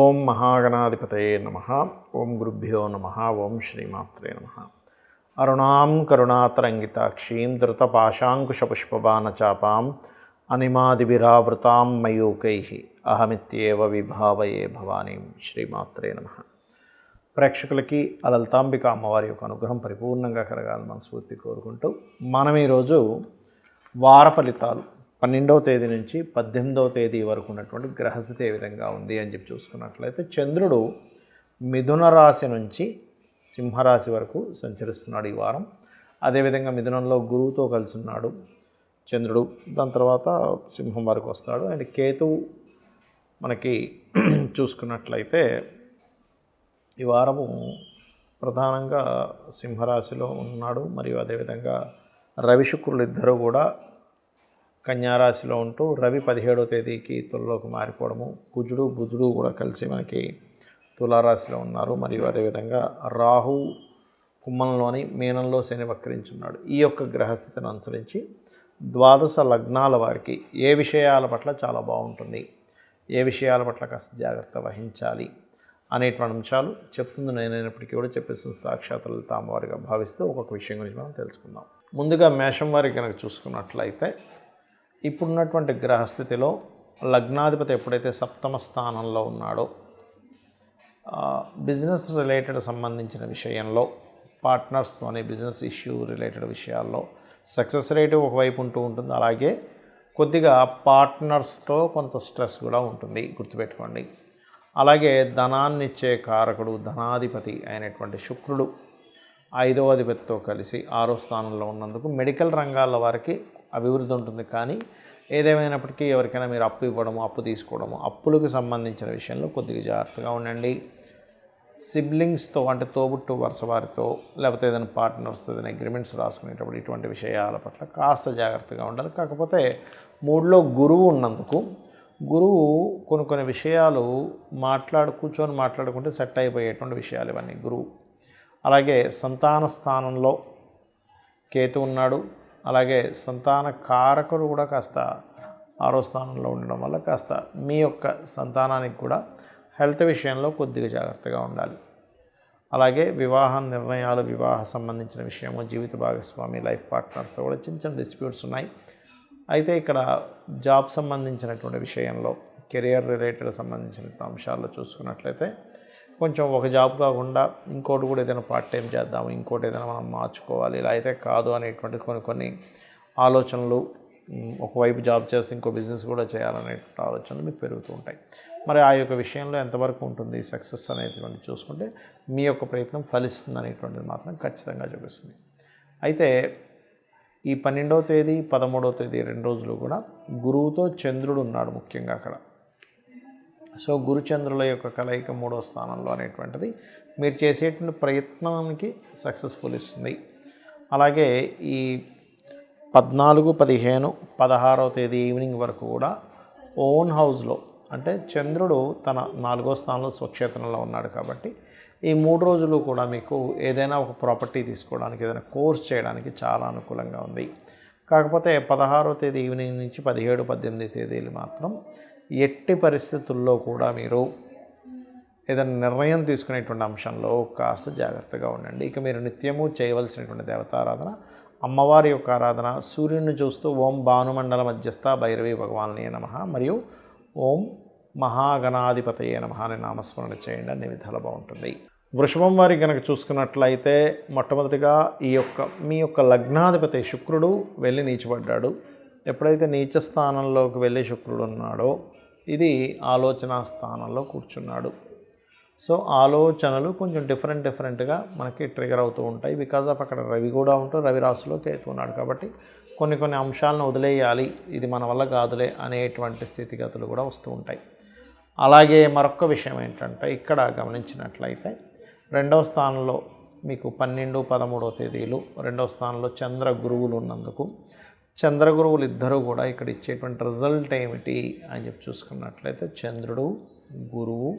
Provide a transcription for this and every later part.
ఓం మహాగణాధిపతయే నమః. ఓం గురుభ్యో నమః. ఓం శ్రీమాత్రే నమః. అరుణాం కరుణాతరంగితాక్షీం ధృతపాశాంకుశపుష్పబాణచాపాం అనిమాదిభిరావృతాం మయూకైః అహమిత్యేవ విభావయే భవానీం. శ్రీమాత్రే నమః. ప్రేక్షకులకి ఆ లలితాంబిక అమ్మవారి యొక్క అనుగ్రహం పరిపూర్ణంగా కలగాలని మనస్ఫూర్తి కోరుకుంటూ మనం ఈరోజు వార ఫలితాలు 12వ తేదీ నుంచి 18వ తేదీ వరకు ఉన్నటువంటి గ్రహస్థితి ఏ విధంగా ఉంది అని చెప్పి చూసుకున్నట్లయితే చంద్రుడు మిథున రాశి నుంచి సింహరాశి వరకు సంచరిస్తున్నాడు ఈ వారం. అదేవిధంగా మిథునంలో గురువుతో కలిసి ఉన్నాడు చంద్రుడు. దాని తర్వాత సింహం వరకు వస్తాడు. అండ్ కేతువు మనకి చూసుకున్నట్లయితే ఈ వారము ప్రధానంగా సింహరాశిలో ఉన్నాడు. మరియు అదేవిధంగా రవి శుక్రులు ఇద్దరు కూడా కన్యారాశిలో ఉంటూ రవి 17వ తేదీకి తులలోకి మారిపోవడము, బుధుడు కూడా కలిసి మనకి తులారాశిలో ఉన్నారు. మరియు అదేవిధంగా రాహు కుంభంలోని మీనంలో శని వక్రించున్నాడు. ఈ యొక్క గ్రహస్థితిని అనుసరించి ద్వాదశ లగ్నాల వారికి ఏ విషయాల పట్ల చాలా బాగుంటుంది, ఏ విషయాల పట్ల కాస్త జాగ్రత్త వహించాలి అనేటువంటి అంశాలు చెప్తుంది నేనైనప్పటికీ కూడా చెప్పేస్తుంది సాక్షాత్ లలిత అమ్మవారిగా భావిస్తూ ఒక్కొక్క విషయం గురించి మనం తెలుసుకుందాం. ముందుగా మేషం వారికి కనుక చూసుకున్నట్లయితే ఇప్పుడున్నటువంటి గ్రహస్థితిలో లగ్నాధిపతి ఎప్పుడైతే సప్తమ స్థానంలో ఉన్నాడో బిజినెస్ రిలేటెడ్ సంబంధించిన విషయంలో పార్ట్నర్స్ అనే బిజినెస్ ఇష్యూ రిలేటెడ్ విషయాల్లో సక్సెస్ రేటు ఒకవైపు ఉంటూ ఉంటుంది. అలాగే కొద్దిగా పార్ట్నర్స్తో కొంత స్ట్రెస్ కూడా ఉంటుంది, గుర్తుపెట్టుకోండి. అలాగే ధనాన్నిచ్చే కారకుడు ధనాధిపతి అయినటువంటి శుక్రుడు 5వ అధిపతితో కలిసి 6వ స్థానంలో ఉన్నందుకు మెడికల్ రంగాల వారికి అభివృద్ధి ఉంటుంది. కానీ ఏదేమైనప్పటికీ ఎవరికైనా మీరు అప్పు ఇవ్వడము, అప్పు తీసుకోవడము, అప్పులకు సంబంధించిన విషయంలో కొద్దిగా జాగ్రత్తగా ఉండండి. సిబ్లింగ్స్తో అంటే తోబుట్టు వరుస వారితో లేకపోతే ఏదైనా పార్ట్నర్స్ ఏదైనా అగ్రిమెంట్స్ రాసుకునేటప్పుడు ఇటువంటి విషయాల పట్ల కాస్త జాగ్రత్తగా ఉండాలి. కాకపోతే 3లో గురువు ఉన్నందుకు గురువు కొన్ని విషయాలు కూర్చొని మాట్లాడుకుంటే సెట్ అయిపోయేటువంటి విషయాలు ఇవన్నీ గురువు. అలాగే సంతాన స్థానంలో కేతు ఉన్నాడు. అలాగే సంతాన కారకుడు కూడా కాస్త 6వ స్థానంలో ఉండడం వల్ల కాస్త మీ యొక్క సంతానానికి కూడా హెల్త్ విషయంలో కొద్దిగా జాగ్రత్తగా ఉండాలి. అలాగే వివాహ నిర్ణయాలు, వివాహ సంబంధించిన విషయము, జీవిత భాగస్వామి లైఫ్ పార్ట్నర్స్తో కూడా చిన్న డిస్ప్యూట్స్ ఉన్నాయి. అయితే ఇక్కడ జాబ్ సంబంధించినటువంటి విషయంలో కెరియర్ రిలేటెడ్ సంబంధించిన అంశాల్లో చూసుకున్నట్లయితే కొంచెం ఒక జాబ్ కాకుండా ఇంకోటి కూడా ఏదైనా పార్ట్ టైం చేద్దాము, ఇంకోటి ఏదైనా మనం మార్చుకోవాలి, ఇలా అయితే కాదు అనేటువంటి కొన్ని ఆలోచనలు, ఒకవైపు జాబ్ చేస్తే ఇంకో బిజినెస్ కూడా చేయాలనే ఆలోచనలు మీకు పెరుగుతూ ఉంటాయి. మరి ఆ యొక్క విషయంలో ఎంతవరకు ఉంటుంది సక్సెస్ అనేటువంటి చూసుకుంటే మీ యొక్క ప్రయత్నం ఫలిస్తుంది అనేటువంటిది మాత్రం ఖచ్చితంగా చూపిస్తుంది. అయితే ఈ 12వ తేదీ 13వ తేదీ 2 రోజులు కూడా గురువుతో చంద్రుడు ఉన్నాడు ముఖ్యంగా అక్కడ. సో గురుచంద్రుల యొక్క కలయిక 3వ స్థానంలో అనేటువంటిది మీరు చేసేటువంటి ప్రయత్నానికి సక్సెస్ఫుల్ ఇస్తుంది. అలాగే ఈ 14, 15, 16వ తేదీ ఈవినింగ్ వరకు కూడా ఓన్ హౌస్లో అంటే చంద్రుడు తన 4వ స్థానంలో స్వక్షేత్రంలో ఉన్నాడు. కాబట్టి ఈ 3 రోజులు కూడా మీకు ఏదైనా ఒక ప్రాపర్టీ తీసుకోవడానికి, ఏదైనా కోర్స్ చేయడానికి చాలా అనుకూలంగా ఉంది. కాకపోతే 16వ తేదీ ఈవినింగ్ నుంచి 17, 18 తేదీలు మాత్రం ఎట్టి పరిస్థితుల్లో కూడా మీరు ఏదైనా నిర్ణయం తీసుకునేటువంటి అంశంలో కాస్త జాగ్రత్తగా ఉండండి. ఇక మీరు నిత్యము చేయవలసినటువంటి దేవతారాధన అమ్మవారి యొక్క ఆరాధన, సూర్యుడిని చూస్తూ ఓం భానుమండల మధ్యస్థ భైరవి భగవాన్నే నమః మరియు ఓం మహాగణాధిపతయే నమః అనే నామస్మరణ చేయండి. అన్ని విధాలు బాగుంటుంది. వృషభం వారికి కనుక చూసుకున్నట్లయితే మొట్టమొదటిగా మీ యొక్క లగ్నాధిపతి శుక్రుడు వెళ్ళి నీచబడ్డాడు. ఎప్పుడైతే నీచ స్థానంలోకి వెళ్ళి శుక్రుడు ఉన్నాడో ఇది ఆలోచన స్థానంలో కూర్చున్నాడు. సో ఆలోచనలు కొంచెం డిఫరెంట్గా మనకి ట్రిగర్ అవుతూ ఉంటాయి. బికాజ్ ఆఫ్ అక్కడ రవి కూడా ఉంటూ రవి రాశిలో కేతు ఉన్నాడు. కాబట్టి కొన్ని అంశాలను వదిలేయాలి, ఇది మన వల్ల కాదులే అనేటువంటి స్థితిగతులు కూడా వస్తూ ఉంటాయి. అలాగే మరొక విషయం ఏంటంటే ఇక్కడ గమనించినట్లయితే 2వ స్థానంలో మీకు 12, 13వ తేదీలు 2వ స్థానంలో చంద్ర గురువులు ఉన్నందుకు చంద్రగురువులు ఇద్దరూ కూడా ఇక్కడ ఇచ్చేటువంటి రిజల్ట్ ఏమిటి అని చెప్పి చూసుకున్నట్లయితే చంద్రుడు గురువు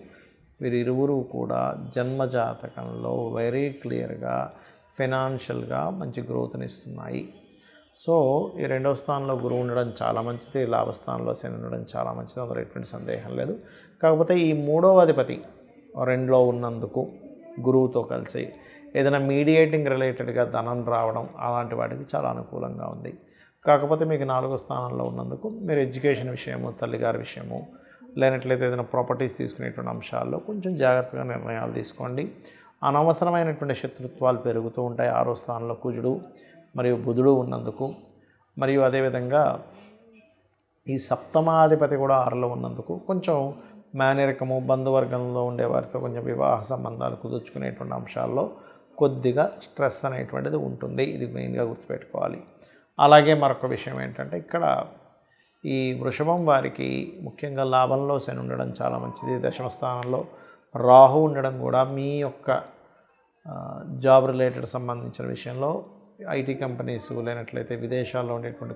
వీరిరువురు కూడా జన్మజాతకంలో వెరీ క్లియర్గా ఫైనాన్షియల్గా మంచి గ్రోత్ని ఇస్తున్నాయి. సో ఈ రెండవ స్థానంలో గురువు ఉండడం చాలా మంచిది, లాభస్థానంలో శని ఉండడం చాలా మంచిది, అందులో ఎటువంటి సందేహం లేదు. కాకపోతే ఈ మూడవ అధిపతి 2లో ఉన్నందుకు గురువుతో కలిసి ఏదైనా మీడియేటింగ్ రిలేటెడ్గా ధనం రావడం అలాంటి వాటికి చాలా అనుకూలంగా ఉంది. కాకపోతే మీకు 4వ స్థానంలో ఉన్నందుకు మీరు ఎడ్యుకేషన్ విషయము, తల్లిగారి విషయము, లేనట్లయితే ఏదైనా ప్రాపర్టీస్ తీసుకునేటువంటి అంశాల్లో కొంచెం జాగ్రత్తగా నిర్ణయాలు తీసుకోండి. అనవసరమైనటువంటి శత్రుత్వాలు పెరుగుతూ ఉంటాయి. 6వ స్థానంలో కుజుడు మరియు బుధుడు ఉన్నందుకు, మరియు అదేవిధంగా ఈ సప్తమాధిపతి కూడా 6లో ఉన్నందుకు కొంచెం మేనరికము, బంధువర్గంలో ఉండే వారితో కొంచెం వివాహ సంబంధాలు కుదుర్చుకునేటువంటి అంశాల్లో కొద్దిగా స్ట్రెస్ అనేటువంటిది ఉంటుంది. ఇది మెయిన్గా గుర్తుపెట్టుకోవాలి. అలాగే మరొక విషయం ఏంటంటే ఇక్కడ ఈ వృషభం వారికి ముఖ్యంగా లాభంలో శని ఉండడం చాలా మంచిది. దశమ స్థానంలో రాహు ఉండడం కూడా మీ యొక్క జాబ్ రిలేటెడ్ సంబంధించిన విషయంలో ఐటీ కంపెనీస్, లేనట్లయితే విదేశాల్లో ఉండేటువంటి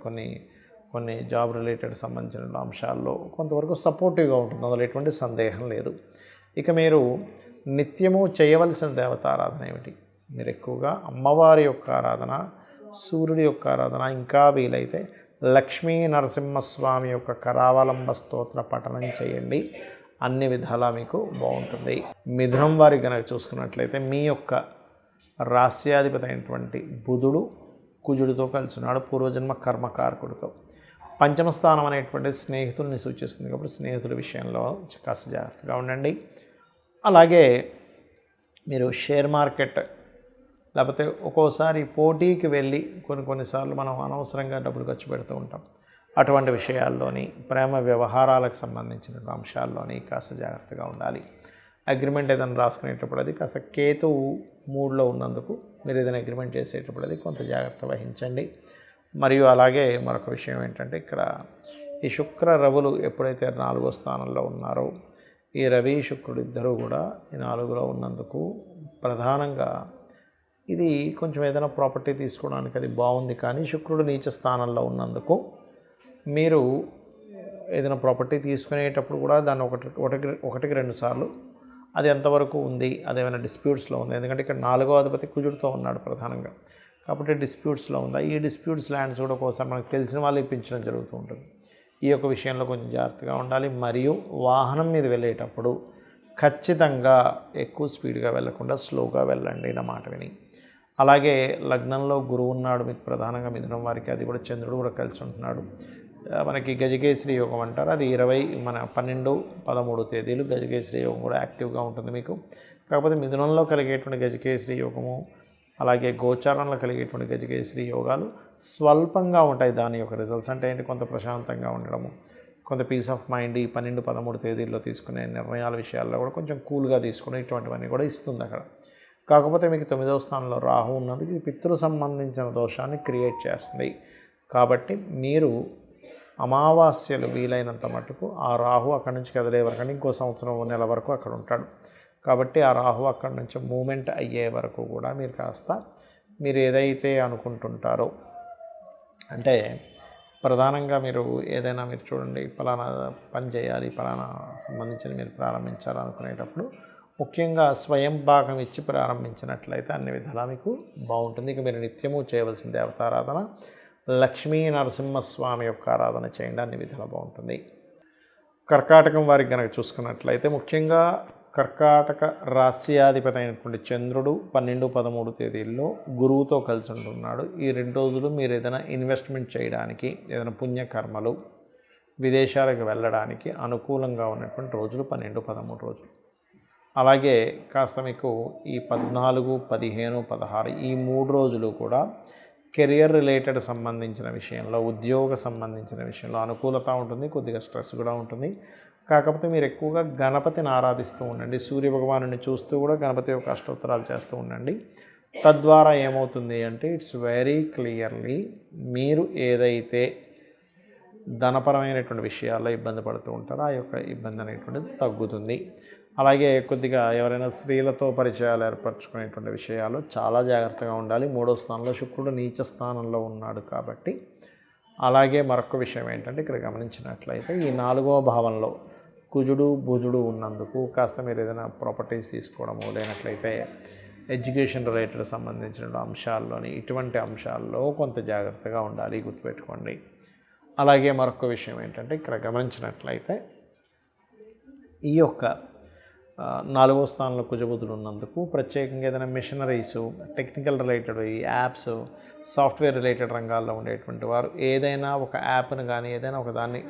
కొన్ని జాబ్ రిలేటెడ్ సంబంధించిన అంశాల్లో కొంతవరకు సపోర్టివ్గా ఉంటుంది, అందులో ఎటువంటి సందేహం లేదు. ఇక మీరు నిత్యము చేయవలసిన దేవతారాధన ఏమిటి? మీరు ఎక్కువగా అమ్మవారి యొక్క ఆరాధన, సూర్యుడి యొక్క ఆరాధన, ఇంకా వీలైతే లక్ష్మీ నరసింహస్వామి యొక్క కరావలంబ స్తోత్ర పఠనం చేయండి. అన్ని విధాలా మీకు బాగుంటుంది. మిథునం వారి కనుక చూసుకున్నట్లయితే మీ యొక్క రాస్యాధిపతి అయినటువంటి బుధుడు కుజుడితో కలిసి ఉన్నాడు, పూర్వజన్మ కర్మకారకుడితో. పంచమ స్థానం అనేటువంటి స్నేహితుల్ని సూచిస్తుంది కాబట్టి స్నేహితుల విషయంలో కాస్త జాగ్రత్తగా ఉండండి. అలాగే మీరు షేర్ మార్కెట్ లేకపోతే ఒక్కోసారి పోటీకి వెళ్ళి కొన్నిసార్లు మనం అనవసరంగా డబ్బులు ఖర్చు పెడుతూ ఉంటాం. అటువంటి విషయాల్లోని, ప్రేమ వ్యవహారాలకు సంబంధించిన అంశాల్లోని కాస్త జాగ్రత్తగా ఉండాలి. అగ్రిమెంట్ ఏదైనా రాసుకునేటప్పుడు అది కాస్త కేతువు 3లో ఉన్నందుకు మీరు ఏదైనా అగ్రిమెంట్ చేసేటప్పుడు అది కొంత జాగ్రత్త వహించండి. మరియు అలాగే మరొక విషయం ఏంటంటే ఇక్కడ ఈ శుక్ర రవులు ఎప్పుడైతే 4వ స్థానంలో ఉన్నారో, ఈ రవి శుక్రుడు ఇద్దరూ కూడా ఈ 4లో ఉన్నందుకు ప్రధానంగా ఇది కొంచెం ఏదైనా ప్రాపర్టీ తీసుకోవడానికి అది బాగుంది. కానీ శుక్రుడు నీచ స్థానంలో ఉన్నందుకు మీరు ఏదైనా ప్రాపర్టీ తీసుకునేటప్పుడు కూడా దాన్ని ఒకటికి 2 సార్లు అది ఎంతవరకు ఉంది, అదేమైనా డిస్ప్యూట్స్లో ఉంది. ఎందుకంటే ఇక్కడ 4వ అధిపతి కుజుడితో ఉన్నాడు ప్రధానంగా, కాబట్టి డిస్ప్యూట్స్లో ఉందా, ఈ డిస్ప్యూట్స్ ల్యాండ్స్ కూడా ఒకసారి మనకు తెలిసిన వాళ్ళు ఇప్పించడం జరుగుతూ ఉంటుంది. ఈ యొక్క విషయంలో కొంచెం జాగ్రత్తగా ఉండాలి. మరియు వాహనం మీద వెళ్ళేటప్పుడు ఖచ్చితంగా ఎక్కువ స్పీడ్గా వెళ్ళకుండా స్లోగా వెళ్ళండి నా మాట విని. అలాగే లగ్నంలో గురువు ఉన్నాడు మీకు ప్రధానంగా మిథునం వారికి, అది కూడా చంద్రుడు కూడా కలిసి ఉంటున్నాడు. మనకి గజకేశ్రీ యోగం అంటారు, అది 12, 13 తేదీలు గజకేశ్రీ యోగం కూడా యాక్టివ్గా ఉంటుంది మీకు. కాకపోతే మిథునంలో కలిగేటువంటి గజకేశ్రీ యోగము, అలాగే గోచారంలో కలిగేటువంటి గజకేశ్రీ యోగాలు స్వల్పంగా ఉంటాయి. దాని యొక్క రిజల్ట్స్ అంటే ఏంటి, కొంత ప్రశాంతంగా ఉండడము, కొంత పీస్ ఆఫ్ మైండ్ ఈ 12, 13 తేదీల్లో తీసుకునే నిర్ణయాల విషయాల్లో కూడా కొంచెం కూల్గా తీసుకుని ఇటువంటివన్నీ కూడా ఇస్తుంది అక్కడ. కాకపోతే మీకు 9వ స్థానంలో రాహు ఉన్నందుకు ఇది పితృ సంబంధించిన దోషాన్ని క్రియేట్ చేస్తుంది. కాబట్టి మీరు అమావాస్యలు వీలైనంత మటుకు ఆ రాహు అక్కడి నుంచి కదిలే వరకు, ఇంకో సంవత్సరం నెల వరకు అక్కడ ఉంటాడు. కాబట్టి ఆ రాహు అక్కడి నుంచి మూమెంట్ అయ్యే వరకు కూడా మీరు కాస్త మీరు ఏదైతే అనుకుంటుంటారో, అంటే ప్రధానంగా మీరు ఏదైనా మీరు చూడండి, ఫలానా పని చేయాలి, ఫలానా సంబంధించిన మీరు ప్రారంభించాలనుకునేటప్పుడు ముఖ్యంగా స్వయం భాగం ఇచ్చి ప్రారంభించినట్లయితే అన్ని విధాలా మీకు బాగుంటుంది. ఇక మీరు నిత్యము చేయవలసిన దేవతారాధన లక్ష్మీ నరసింహస్వామి యొక్క ఆరాధన చేయండి, అన్ని విధాలా బాగుంటుంది. కర్కాటకం వారికి కనుక చూసుకున్నట్లయితే ముఖ్యంగా కర్కాటక రాస్యాధిపతి అయినటువంటి చంద్రుడు 12, 13 తేదీల్లో గురువుతో కలిసి ఉంటున్నాడు. ఈ 2 రోజులు మీరు ఏదైనా ఇన్వెస్ట్మెంట్ చేయడానికి, ఏదైనా పుణ్యకర్మలు, విదేశాలకు వెళ్ళడానికి అనుకూలంగా ఉన్నటువంటి రోజులు 12, 13 రోజులు. అలాగే కాస్త మీకు ఈ 14, 15, 16 ఈ 3 రోజులు కూడా కెరియర్ రిలేటెడ్ సంబంధించిన విషయంలో, ఉద్యోగ సంబంధించిన విషయంలో అనుకూలత ఉంటుంది, కొద్దిగా స్ట్రెస్ కూడా ఉంటుంది. కాకపోతే మీరు ఎక్కువగా గణపతిని ఆరాధిస్తూ ఉండండి, సూర్యభగవాను చూస్తూ కూడా గణపతి యొక్క అష్టోత్తరాలు చేస్తూ ఉండండి. తద్వారా ఏమవుతుంది అంటే ఇట్స్ వెరీ క్లియర్లీ మీరు ఏదైతే ధనపరమైనటువంటి విషయాల్లో ఇబ్బంది పడుతూ ఉంటారో ఆ యొక్క ఇబ్బంది అనేటువంటిది తగ్గుతుంది. అలాగే కొద్దిగా ఎవరైనా స్త్రీలతో పరిచయాలు ఏర్పరచుకునేటువంటి విషయాలు చాలా జాగ్రత్తగా ఉండాలి. 3వ స్థానంలో శుక్రుడు నీచ స్థానంలో ఉన్నాడు కాబట్టి. అలాగే మరొక విషయం ఏంటంటే ఇక్కడ గమనించినట్లయితే ఈ 4వ భావంలో కుజుడు బుధుడు ఉన్నందుకు కాస్త మీరు ఏదైనా ప్రాపర్టీస్ తీసుకోవడము, లేనట్లయితే ఎడ్యుకేషన్ రిలేటెడ్ సంబంధించిన అంశాల్లోని ఇటువంటి అంశాల్లో కొంత జాగ్రత్తగా ఉండాలి, గుర్తుపెట్టుకోండి. అలాగే మరొక విషయం ఏంటంటే ఇక్కడ గమనించినట్లయితే ఈ యొక్క 4వ స్థానంలో కుజబుధుడు ఉన్నందుకు ప్రత్యేకంగా ఏదైనా మిషనరీస్, టెక్నికల్ రిలేటెడ్ ఈ యాప్స్, సాఫ్ట్వేర్ రిలేటెడ్ రంగాల్లో ఉండేటువంటి వారు ఏదైనా ఒక యాప్ను కానీ ఏదైనా ఒక దాన్ని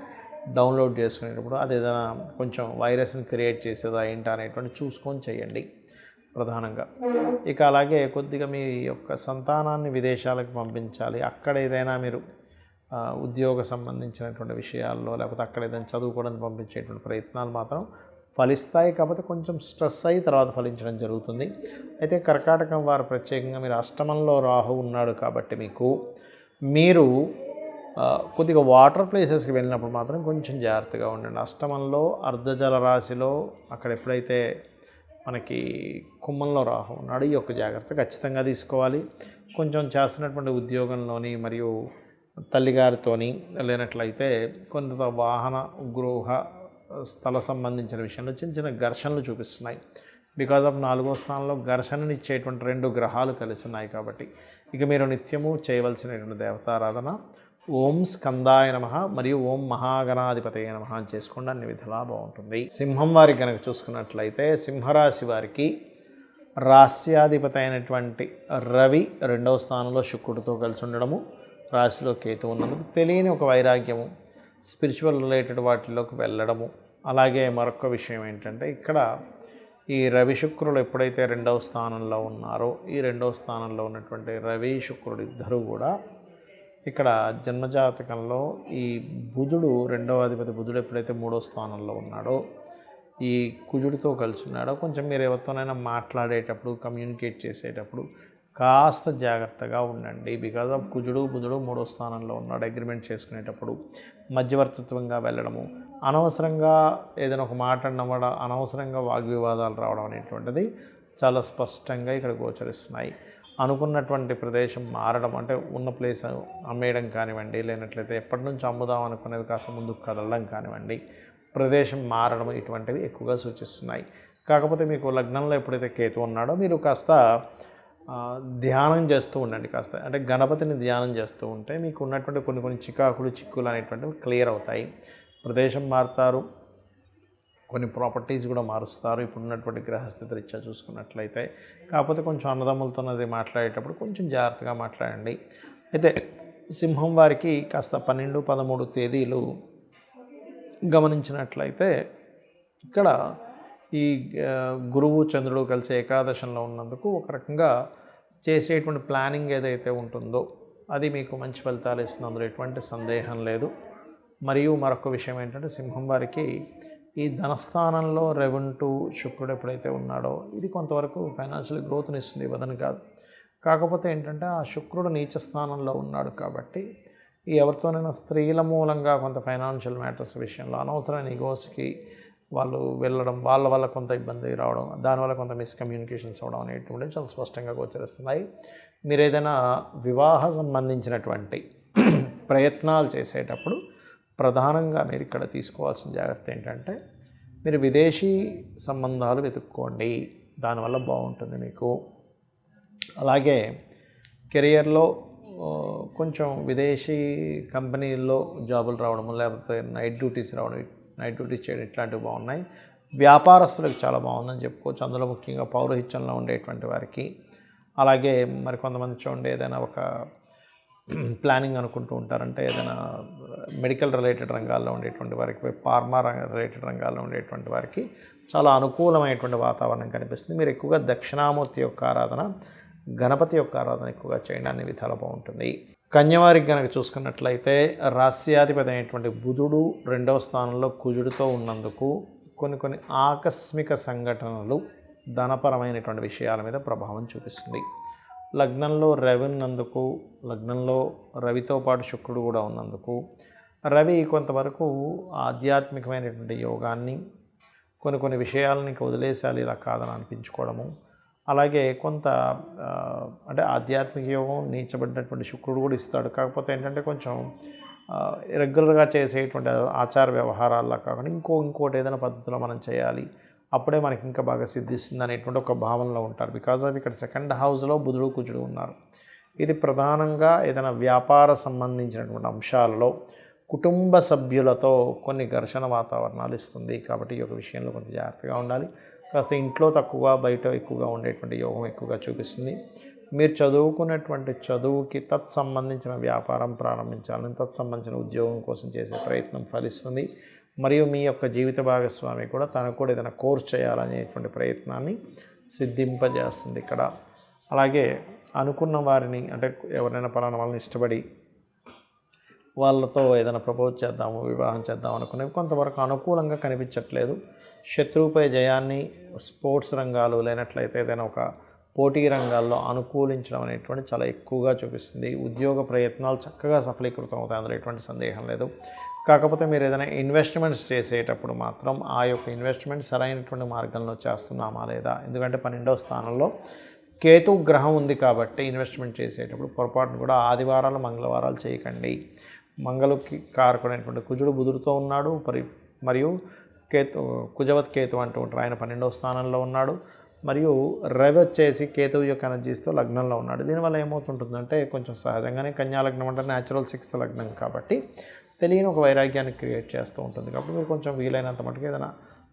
డౌన్లోడ్ చేసుకునేటప్పుడు అది ఏదైనా కొంచెం వైరస్ని క్రియేట్ చేసేదా ఏంటా అనేటువంటి చూసుకొని చేయండి ప్రధానంగా. ఇక అలాగే కొద్దిగా మీ యొక్క సంతానాన్ని విదేశాలకు పంపించాలి, అక్కడ ఏదైనా మీరు ఉద్యోగ సంబంధించినటువంటి విషయాల్లో లేకపోతే అక్కడ ఏదైనా చదువుకోవడానికి పంపించేటువంటి ప్రయత్నాలు మాత్రం ఫలిస్తాయి. కాకపోతే కొంచెం స్ట్రెస్ అయ్యి తర్వాత ఫలించడం జరుగుతుంది. అయితే కర్కాటకం వారు ప్రత్యేకంగా మీరు అష్టమంలో రాహు ఉన్నాడు కాబట్టి మీరు కొద్దిగా వాటర్ ప్లేసెస్కి వెళ్ళినప్పుడు మాత్రం కొంచెం జాగ్రత్తగా ఉండండి. అష్టమంలో అర్ధజల రాశిలో అక్కడ ఎప్పుడైతే మనకి కుంభంలో రాహు ఉన్నాడు, ఈ యొక్క జాగ్రత్త ఖచ్చితంగా తీసుకోవాలి. కొంచెం చేస్తున్నటువంటి ఉద్యోగంలోని మరియు తల్లిగారితోని లేనట్లయితే కొంత వాహన గృహ స్థల సంబంధించిన విషయంలో చిన్న చిన్న ఘర్షణలు చూపిస్తున్నాయి. బికాజ్ ఆఫ్ 4వ స్థానంలో ఘర్షణనిచ్చేటువంటి 2 గ్రహాలు కలిసి ఉన్నాయి కాబట్టి ఇక మీరు నిత్యము చేయవలసినటువంటి దేవతారాధన ఓం స్కందాయ నమః మరియు ఓం మహాగణాధిపతయ నమః అని చేసుకోండి, అన్ని విధాలా బాగుంటుంది. సింహం వారికి కనుక చూసుకున్నట్లయితే సింహరాశి వారికి రాస్యాధిపతి అయినటువంటి రవి 2వ స్థానంలో శుక్రుడితో కలిసి ఉండడము, రాశిలో కేతు ఉన్నందుకు తెలియని ఒక వైరాగ్యము, స్పిరిచువల్ రిలేటెడ్ వాటిలోకి వెళ్ళడము. అలాగే మరొక విషయం ఏంటంటే ఇక్కడ ఈ రవి శుక్రులు ఎప్పుడైతే 2వ స్థానంలో ఉన్నారో ఈ 2వ స్థానంలో ఉన్నటువంటి రవి శుక్రుడు ఇద్దరు కూడా ఇక్కడ జన్మజాతకంలో ఈ బుధుడు 2వ అధిపతి బుధుడు ఎప్పుడైతే 3వ స్థానంలో ఉన్నాడో ఈ కుజుడితో కలిసి ఉన్నాడో కొంచెం మీరు ఎవరితోనైనా మాట్లాడేటప్పుడు కమ్యూనికేట్ చేసేటప్పుడు కాస్త జాగ్రత్తగా ఉండండి. బికాజ్ ఆఫ్ కుజుడు బుధుడు 3వ స్థానంలో ఉన్నాడు. అగ్రిమెంట్ చేసుకునేటప్పుడు మధ్యవర్తిత్వంగా వెళ్ళడము, అనవసరంగా ఏదైనా ఒక మాట అన్నమాట అనవసరంగా వాగ్వివాదాలు రావడం అనేటువంటిది చాలా స్పష్టంగా ఇక్కడ గోచరిస్తున్నాయి. అనుకున్నటువంటి ప్రదేశం మారడం అంటే ఉన్న ప్లేస్ అమ్మేయడం కానివ్వండి, లేనట్లయితే ఎప్పటి నుంచి అమ్ముదాం అనుకునేవి కాస్త ముందుకు కదలడం కానివ్వండి, ప్రదేశం మారడం ఇటువంటివి ఎక్కువగా సూచిస్తున్నాయి. కాకపోతే మీకు లగ్నంలో ఎప్పుడైతే కేతు ఉన్నాడో మీరు కాస్త ధ్యానం చేస్తూ ఉండండి. కాస్త అంటే గణపతిని ధ్యానం చేస్తూ ఉంటే మీకు ఉన్నటువంటి కొన్ని చిక్కులు అనేటువంటివి క్లియర్ అవుతాయి. ప్రదేశం మారుతారు, కొన్ని ప్రాపర్టీస్ కూడా మారుస్తారు ఇప్పుడు ఉన్నటువంటి గ్రహస్థితి రీత్యా చూసుకున్నట్లయితే. కాకపోతే కొంచెం అన్నదమ్ములతో అది మాట్లాడేటప్పుడు కొంచెం జాగ్రత్తగా మాట్లాడండి. అయితే సింహం వారికి కాస్త 12, 13 తేదీలు గమనించినట్లయితే ఇక్కడ ఈ గురువు చంద్రుడు కలిసి ఏకాదశంలో ఉన్నందుకు ఒక రకంగా చేసేటువంటి ప్లానింగ్ ఏదైతే ఉంటుందో అది మీకు మంచి ఫలితాలు ఇస్తుంది, అందులో ఎటువంటి సందేహం లేదు. మరియు మరొక విషయం ఏంటంటే సింహం వారికి ఈ ధనస్థానంలో రెవెన్యూ శుక్రుడు ఎప్పుడైతే ఉన్నాడో ఇది కొంతవరకు ఫైనాన్షియల్ గ్రోత్ని ఇస్తుంది, ఇవ్వదని కాదు. కాకపోతే ఏంటంటే ఆ శుక్రుడు నీచ స్థానంలో ఉన్నాడు కాబట్టి ఈ ఎవరితోనైనా స్త్రీల మూలంగా కొంత ఫైనాన్షియల్ మ్యాటర్స్ విషయంలో అనవసరమైన ఈగోస్కి వాళ్ళు వెళ్ళడం, వాళ్ళ వల్ల కొంత ఇబ్బంది రావడం, దానివల్ల కొంత మిస్కమ్యూనికేషన్స్ అవ్వడం అనేటువంటివి చాలా స్పష్టంగా గోచరిస్తున్నాయి. మీరు ఏదైనా వివాహ సంబంధించినటువంటి ప్రయత్నాలు చేసేటప్పుడు ప్రధానంగా మీరు ఇక్కడ తీసుకోవాల్సిన జాగ్రత్త ఏంటంటే మీరు విదేశీ సంబంధాలు వెతుక్కోండి, దానివల్ల బాగుంటుంది మీకు. అలాగే కెరియర్లో కొంచెం విదేశీ కంపెనీల్లో జాబులు రావడము, లేకపోతే నైట్ డ్యూటీస్ చేయడం ఇట్లాంటివి బాగున్నాయి. వ్యాపారస్తులకు చాలా బాగుందని చెప్పుకోవచ్చు. అందులో ముఖ్యంగా పౌరహిత్యంలో ఉండేటువంటి వారికి, అలాగే మరి కొంతమంది చూడండి ఏదైనా ఒక ప్లానింగ్ అనుకుంటూ ఉంటారంటే ఏదైనా మెడికల్ రిలేటెడ్ రంగాల్లో ఉండేటువంటి వారికి, ఫార్మా రిలేటెడ్ రంగాల్లో ఉండేటువంటి వారికి చాలా అనుకూలమైనటువంటి వాతావరణం కనిపిస్తుంది. మీరు ఎక్కువగా దక్షిణామూర్తి యొక్క ఆరాధన, గణపతి యొక్క ఆరాధన ఎక్కువగా చేయండి, అన్ని విధాలు బాగుంటుంది. కన్యవారికి కనుక చూసుకున్నట్లయితే రాస్యాధిపతి అయినటువంటి బుధుడు 2వ స్థానంలో కుజుడితో ఉన్నందుకు కొన్ని ఆకస్మిక సంఘటనలు ధనపరమైనటువంటి విషయాల మీద ప్రభావం చూపిస్తుంది. లగ్నంలో రవి ఉన్నందుకు, లగ్నంలో రవితో పాటు శుక్రుడు కూడా ఉన్నందుకు రవి కొంతవరకు ఆధ్యాత్మికమైనటువంటి యోగాన్ని, కొన్ని విషయాలని వదిలేసాలి ఇలా కాదని అనిపించుకోవడము, అలాగే కొంత అంటే ఆధ్యాత్మిక యోగం నీచబడినటువంటి శుక్రుడు కూడా ఇస్తాడు. కాకపోతే ఏంటంటే కొంచెం రెగ్యులర్గా చేసేటువంటి ఆచార వ్యవహారాల్లో కాకుండా ఇంకోటి ఏదైనా పద్ధతిలో మనం చేయాలి అప్పుడే మనకి ఇంకా బాగా సిద్ధిస్తుంది అనేటువంటి ఒక భావనలో ఉంటారు. బికాజ్ ఆఫ్ ఇక్కడ సెకండ్ హౌస్లో బుధుడు కుజుడు ఉన్నారు. ఇది ప్రధానంగా ఏదైనా వ్యాపార సంబంధించినటువంటి అంశాలలో కుటుంబ సభ్యులతో కొన్ని ఘర్షణ వాతావరణాలు ఇస్తుంది. కాబట్టి ఈ యొక్క విషయంలో కొంత జాగ్రత్తగా ఉండాలి. కాస్త ఇంట్లో తక్కువ బయట ఎక్కువగా ఉండేటువంటి యోగం ఎక్కువగా చూపిస్తుంది. మీరు చదువుకున్నటువంటి చదువుకి తత్సంబంధించిన వ్యాపారం ప్రారంభించాలని, తత్సంబంధించిన ఉద్యోగం కోసం చేసే ప్రయత్నం ఫలిస్తుంది. మరియు మీ యొక్క జీవిత భాగస్వామి కూడా తనకు కూడా ఏదైనా కోర్స్ చేయాలనేటువంటి ప్రయత్నాన్ని సిద్ధింపజేస్తుంది ఇక్కడ. అలాగే అనుకున్న వారిని, అంటే ఎవరైనా పలానా వాళ్ళని ఇష్టపడి వాళ్ళతో ఏదైనా ప్రపోజ్ చేద్దాము, వివాహం చేద్దాం అనుకునేవి కొంతవరకు అనుకూలంగా కనిపించట్లేదు. శత్రువుపై జయాన్ని స్పోర్ట్స్ రంగాలు లేనట్లయితే ఏదైనా ఒక పోటీ రంగాల్లో అనుకూలించడం అనేటువంటి చాలా ఎక్కువగా చూపిస్తుంది. ఉద్యోగ ప్రయత్నాలు చక్కగా సఫలీకృతం అవుతాయి, అందులో ఎటువంటి సందేహం లేదు. కాకపోతే మీరు ఏదైనా ఇన్వెస్ట్మెంట్స్ చేసేటప్పుడు మాత్రం ఆ యొక్క ఇన్వెస్ట్మెంట్ సరైనటువంటి మార్గంలో చేస్తున్నామా లేదా, ఎందుకంటే 12వ స్థానంలో కేతు గ్రహం ఉంది కాబట్టి ఇన్వెస్ట్మెంట్ చేసేటప్పుడు పొరపాటును కూడా ఆదివారాలు మంగళవారాలు చేయకండి. మంగళకి కారకుడైనటువంటి కుజుడు బుధుడితో ఉన్నాడు, మరియు కుజవత్ కేతు అంటూ ఉంటారు, ఆయన 12వ స్థానంలో ఉన్నాడు. మరియు రవి వచ్చేసి కేతువు యొక్క ఎనర్జీస్తో లగ్నంలో ఉన్నాడు. దీనివల్ల ఏమవుతుంటుందంటే కొంచెం సహజంగానే కన్యా లగ్నం అంటే న్యాచురల్ 6th లగ్నం కాబట్టి తెలియని ఒక వైరాగ్యాన్ని క్రియేట్ చేస్తూ ఉంటుంది. కాబట్టి మీరు కొంచెం వీలైనంత మటుకు ఏదైనా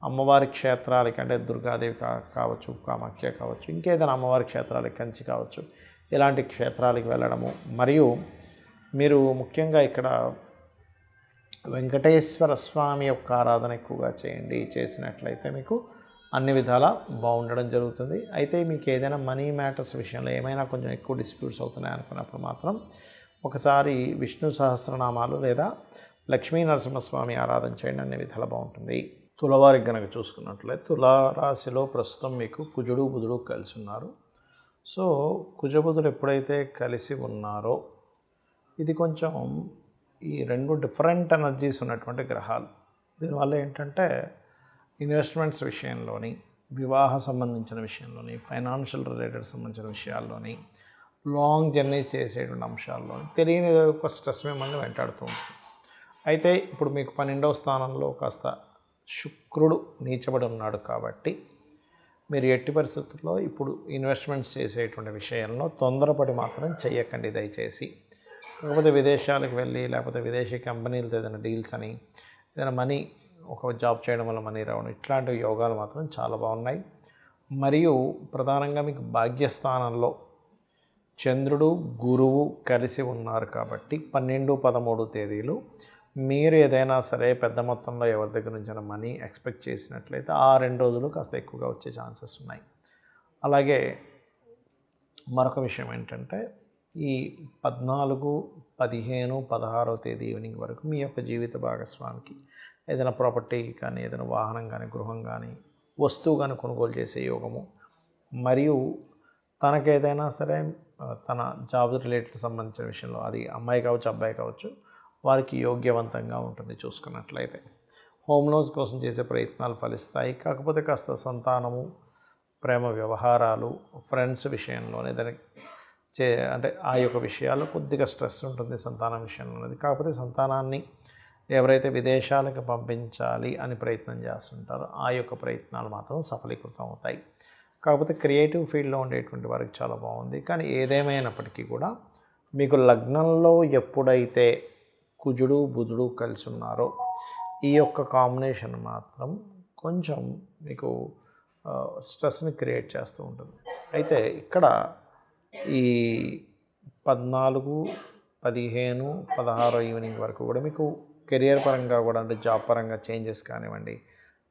అమ్మవారి క్షేత్రాలకి, అంటే దుర్గాదేవి కావచ్చు, కామాఖ్య కావచ్చు, ఇంకేదైనా అమ్మవారి క్షేత్రాలకి, కంచి కావచ్చు, ఇలాంటి క్షేత్రాలకి వెళ్ళడము. మరియు మీరు ముఖ్యంగా ఇక్కడ వెంకటేశ్వర స్వామి యొక్క ఆరాధన ఎక్కువగా చేయండి. చేసినట్లయితే మీకు అన్ని విధాలా బాగుండడం జరుగుతుంది. అయితే మీకు ఏదైనా మనీ మ్యాటర్స్ విషయంలో ఏమైనా కొంచెం ఎక్కువ డిస్ప్యూట్స్ అవుతున్నాయి అనుకున్నప్పుడు మాత్రం ఒకసారి విష్ణు సహస్రనామాలు లేదా లక్ష్మీ నరసింహస్వామి ఆరాధన చేయండి, అన్ని విధాలా బాగుంటుంది. తులవారికి కనుక చూసుకున్నట్లయితే తులారాశిలో ప్రస్తుతం మీకు కుజుడు బుధుడు కలిసి ఉన్నారు. సో కుజబుధుడు ఎప్పుడైతే కలిసి ఉన్నారో ఇది కొంచెం ఈ రెండు డిఫరెంట్ ఎనర్జీస్ ఉన్నటువంటి గ్రహాలు. దీనివల్ల ఏంటంటే ఇన్వెస్ట్మెంట్స్ విషయంలోని, వివాహ సంబంధించిన విషయంలోని, ఫైనాన్షియల్ రిలేటెడ్ సంబంధించిన విషయాల్లోని, లాంగ్ జర్నీస్ చేసేటువంటి అంశాల్లోని తెలియని ఒక స్ట్రెస్ మిమ్మల్ని వెంటాడుతూ ఉంటుంది. అయితే ఇప్పుడు మీకు 12వ స్థానంలో కాస్త శుక్రుడు నీచబడి ఉన్నాడు కాబట్టి మీరు ఎట్టి పరిస్థితుల్లో ఇప్పుడు ఇన్వెస్ట్మెంట్స్ చేసేటువంటి విషయంలో తొందరపడి మాత్రం చెయ్యకండి దయచేసి. కాకపోతే విదేశాలకు వెళ్ళి లేకపోతే విదేశీ కంపెనీలతో ఏదైనా డీల్స్ అని, ఏదైనా మనీ, ఒక జాబ్ చేయడం వల్ల మనీ రావడం, ఇట్లాంటి యోగాలు మాత్రం చాలా బాగున్నాయి. మరియు ప్రధానంగా మీకు భాగ్యస్థానంలో చంద్రుడు గురువు కలిసి ఉన్నారు కాబట్టి 12, 13 తేదీలు మీరు ఏదైనా సరే పెద్ద మొత్తంలో ఎవరి దగ్గర నుంచి మనీ ఎక్స్పెక్ట్ చేసినట్లయితే ఆ 2 రోజులు కాస్త ఎక్కువగా వచ్చే ఛాన్సెస్ ఉన్నాయి. అలాగే మరొక విషయం ఏంటంటే ఈ 14, 15, 16వ తేదీ ఈవినింగ్ వరకు మీ యొక్క జీవిత భాగస్వామికి ఏదైనా ప్రాపర్టీ కానీ, ఏదైనా వాహనం కానీ, గృహం కానీ, వస్తువు కానీ కొనుగోలు చేసే యోగము, మరియు తనకేదైనా సరే తన జాబ్ రిలేటెడ్ సంబంధించిన విషయంలో, అది అమ్మాయి కావచ్చు అబ్బాయి కావచ్చు, వారికి యోగ్యవంతంగా ఉంటుంది చూసుకున్నట్లయితే. హోమ్ లోన్స్ కోసం చేసే ప్రయత్నాలు ఫలిస్తాయి. కాకపోతే కాస్త సంతానము, ప్రేమ వ్యవహారాలు, ఫ్రెండ్స్ విషయంలో ఏదైనా అంటే ఆ యొక్క విషయాల్లో కొద్దిగా స్ట్రెస్ ఉంటుంది సంతానం విషయంలో. కాకపోతే సంతానాన్ని ఎవరైతే విదేశాలకు పంపించాలి అని ప్రయత్నం చేస్తుంటారో ఆ యొక్క ప్రయత్నాలు మాత్రం సఫలీకృతం అవుతాయి. కాకపోతే క్రియేటివ్ ఫీల్డ్లో ఉండేటువంటి వారికి చాలా బాగుంది. కానీ ఏదేమైనప్పటికీ కూడా మీకు లగ్నంలో ఎప్పుడైతే కుజుడు బుధుడు కలిసి ఉన్నారో ఈ యొక్క కాంబినేషన్ మాత్రం కొంచెం మీకు స్ట్రెస్ని క్రియేట్ చేస్తూ ఉంటుంది. అయితే ఇక్కడ ఈ 14, 15, 16 ఈవినింగ్ వరకు కూడా మీకు కెరియర్ పరంగా కూడా, అంటే జాబ్ పరంగా చేంజెస్ కానివ్వండి,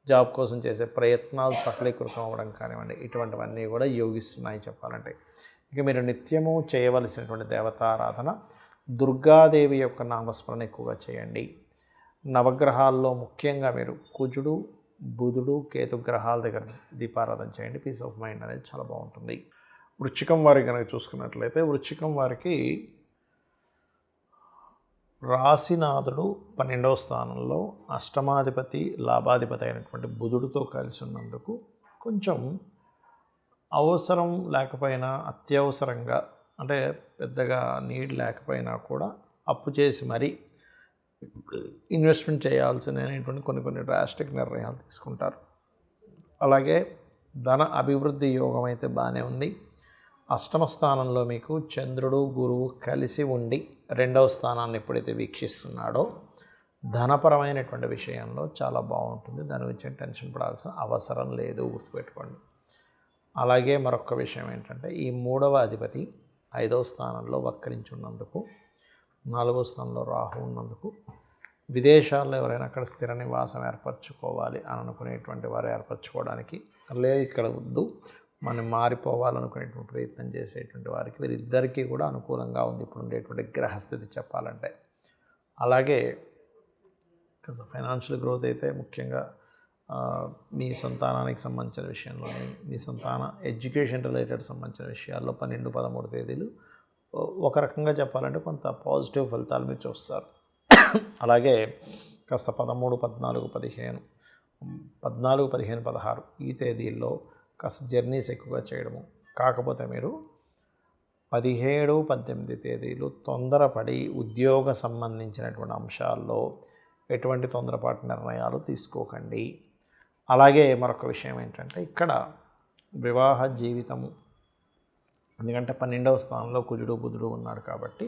జాబ్ కోసం చేసే ప్రయత్నాలు సఫలీకృతం అవ్వడం కానివ్వండి, ఇటువంటివన్నీ కూడా యోగిస్తున్నాయి చెప్పాలంటే. ఇక మీరు నిత్యము చేయవలసినటువంటి దేవతారాధన దుర్గాదేవి యొక్క నామస్మరణ ఎక్కువగా చేయండి. నవగ్రహాల్లో ముఖ్యంగా మీరు కుజుడు బుధుడు కేతు గ్రహాల దగ్గర దీపారాధన చేయండి. పీస్ ఆఫ్ మైండ్ అనేది చాలా బాగుంటుంది. వృశ్చికం వారికి కనుక చూసుకున్నట్లయితే వృశ్చికం వారికి రాశినాథుడు 12వ స్థానంలో అష్టమాధిపతి లాభాధిపతి అయినటువంటి బుధుడితో కలిసి ఉన్నందుకు కొంచెం అవసరం లేకపోయినా అత్యవసరంగా, అంటే పెద్దగా నీడ్ లేకపోయినా కూడా అప్పు చేసి మరీ ఇన్వెస్ట్మెంట్ చేయాల్సినటువంటి కొన్ని డ్రాస్టిక్ నిర్ణయాలు తీసుకుంటారు. అలాగే ధన అభివృద్ధి యోగం అయితే బాగానే ఉంది. అష్టమ స్థానంలో మీకు చంద్రుడు గురువు కలిసి ఉండి 2వ స్థానాన్ని ఎప్పుడైతే వీక్షిస్తున్నాడో ధనపరమైనటువంటి విషయంలో చాలా బాగుంటుంది. దాని గురించి టెన్షన్ పడాల్సిన అవసరం లేదు, గుర్తుపెట్టుకోండి. అలాగే మరొక విషయం ఏంటంటే ఈ 3వ అధిపతి 5వ స్థానంలో వక్రించి ఉన్నందుకు, 4వ స్థానంలో రాహు ఉన్నందుకు విదేశాల్లో ఎవరైనా అక్కడ స్థిర నివాసం ఏర్పరచుకోవాలి అని అనుకునేటువంటి వారు ఏర్పరచుకోవడానికి, ఇక్కడ వద్దు మనం మారిపోవాలనుకునేటువంటి ప్రయత్నం చేసేటువంటి వారికి వీరిద్దరికీ కూడా అనుకూలంగా ఉంది ఇప్పుడు ఉండేటువంటి గ్రహస్థితి చెప్పాలంటే. అలాగే ఫైనాన్షియల్ గ్రోత్ అయితే ముఖ్యంగా మీ సంతానానికి సంబంధించిన విషయంలోని, మీ సంతాన ఎడ్యుకేషన్ రిలేటెడ్ సంబంధించిన విషయాల్లో 12, 13 తేదీలు ఒక రకంగా చెప్పాలంటే కొంత పాజిటివ్ ఫలితాలు మీరు చూస్తారు. అలాగే కాస్త 13, 14, 15, 16 ఈ తేదీల్లో కాస్త జర్నీస్ ఎక్కువగా చేయడము. కాకపోతే మీరు 17, 18 తేదీలు తొందరపడి ఉద్యోగ సంబంధించినటువంటి అంశాల్లో ఎటువంటి తొందరపాటు నిర్ణయాలు తీసుకోకండి. అలాగే మరొక విషయం ఏంటంటే ఇక్కడ వివాహ జీవితము, ఎందుకంటే 12వ స్థానంలో కుజుడు బుధుడు ఉన్నాడు కాబట్టి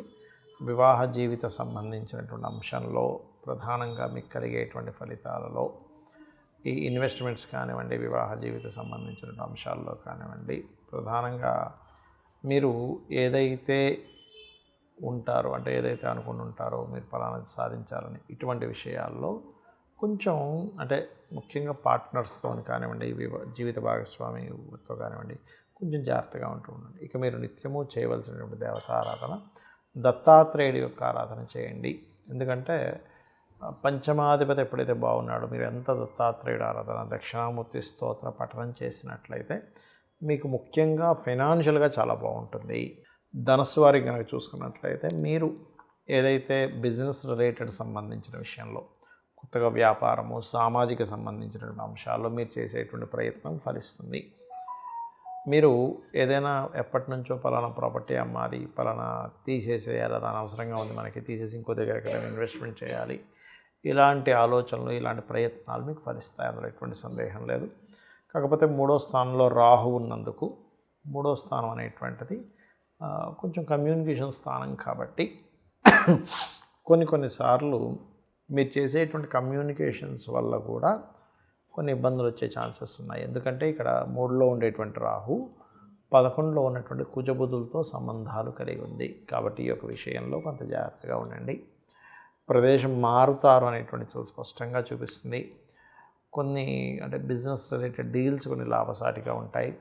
వివాహ జీవిత సంబంధించినటువంటి అంశంలో ప్రధానంగా మీకు కలిగేటువంటి ఫలితాలలో ఈ ఇన్వెస్ట్మెంట్స్ కానివ్వండి, వివాహ జీవిత సంబంధించినటువంటి అంశాల్లో కానివ్వండి, ప్రధానంగా మీరు ఏదైతే ఉంటారో అంటే ఏదైతే అనుకుని ఉంటారో మీరు ఫలానా సాధించాలని, ఇటువంటి విషయాల్లో కొంచెం అంటే ముఖ్యంగా పార్ట్నర్స్తో కానివ్వండి, జీవిత భాగస్వామితో కానివ్వండి కొంచెం జాగ్రత్తగా ఉంటూ ఉండండి. ఇక మీరు నిత్యము చేయవలసినటువంటి దేవతారాధన దత్తాత్రేయుడి యొక్క ఆరాధన చేయండి. ఎందుకంటే పంచమాధిపతి ఎప్పుడైతే బాగున్నాడో మీరు ఎంత దత్తాత్రేయుడు ఆరాధన, దక్షిణామూర్తి స్తోత్ర పఠనం చేసినట్లయితే మీకు ముఖ్యంగా ఫైనాన్షియల్గా చాలా బాగుంటుంది. ధనస్సు వారికి కనుక చూసుకున్నట్లయితే మీరు ఏదైతే బిజినెస్ రిలేటెడ్ సంబంధించిన విషయంలో కొత్తగా వ్యాపారము, సామాజిక సంబంధించినటువంటి అంశాల్లో మీరు చేసేటువంటి ప్రయత్నం ఫలిస్తుంది. మీరు ఏదైనా ఎప్పటి నుంచో పలానా ప్రాపర్టీ అమ్మాలి, పలానా తీసేసేయాలి, అది అనవసరంగా ఉంది మనకి, తీసేసి ఇంకో దగ్గర ఎక్కడైనా ఇన్వెస్ట్మెంట్ చేయాలి, ఇలాంటి ఆలోచనలు, ఇలాంటి ప్రయత్నాలు మీకు ఫలిస్తాయి, అందులో ఎటువంటి సందేహం లేదు. కాకపోతే 3వ స్థానంలో రాహు ఉన్నందుకు 3వ స్థానం అనేటువంటిది కొంచెం కమ్యూనికేషన్ స్థానం కాబట్టి కొన్నిసార్లు మీరు చేసేటువంటి కమ్యూనికేషన్స్ వల్ల కూడా కొన్ని ఇబ్బందులు వచ్చే ఛాన్సెస్ ఉన్నాయి. ఎందుకంటే ఇక్కడ 3లో ఉండేటువంటి రాహు 11లో ఉన్నటువంటి కుజబుధులతో సంబంధాలు కలిగి ఉంది కాబట్టి ఈ యొక్క విషయంలో కొంత జాగ్రత్తగా ఉండండి. ప్రదేశం మారుతారు అనేటువంటి చాలా స్పష్టంగా చూపిస్తుంది. కొన్ని అంటే బిజినెస్ రిలేటెడ్ డీల్స్ కొన్ని లాభసాటిగా ఉంటాయి.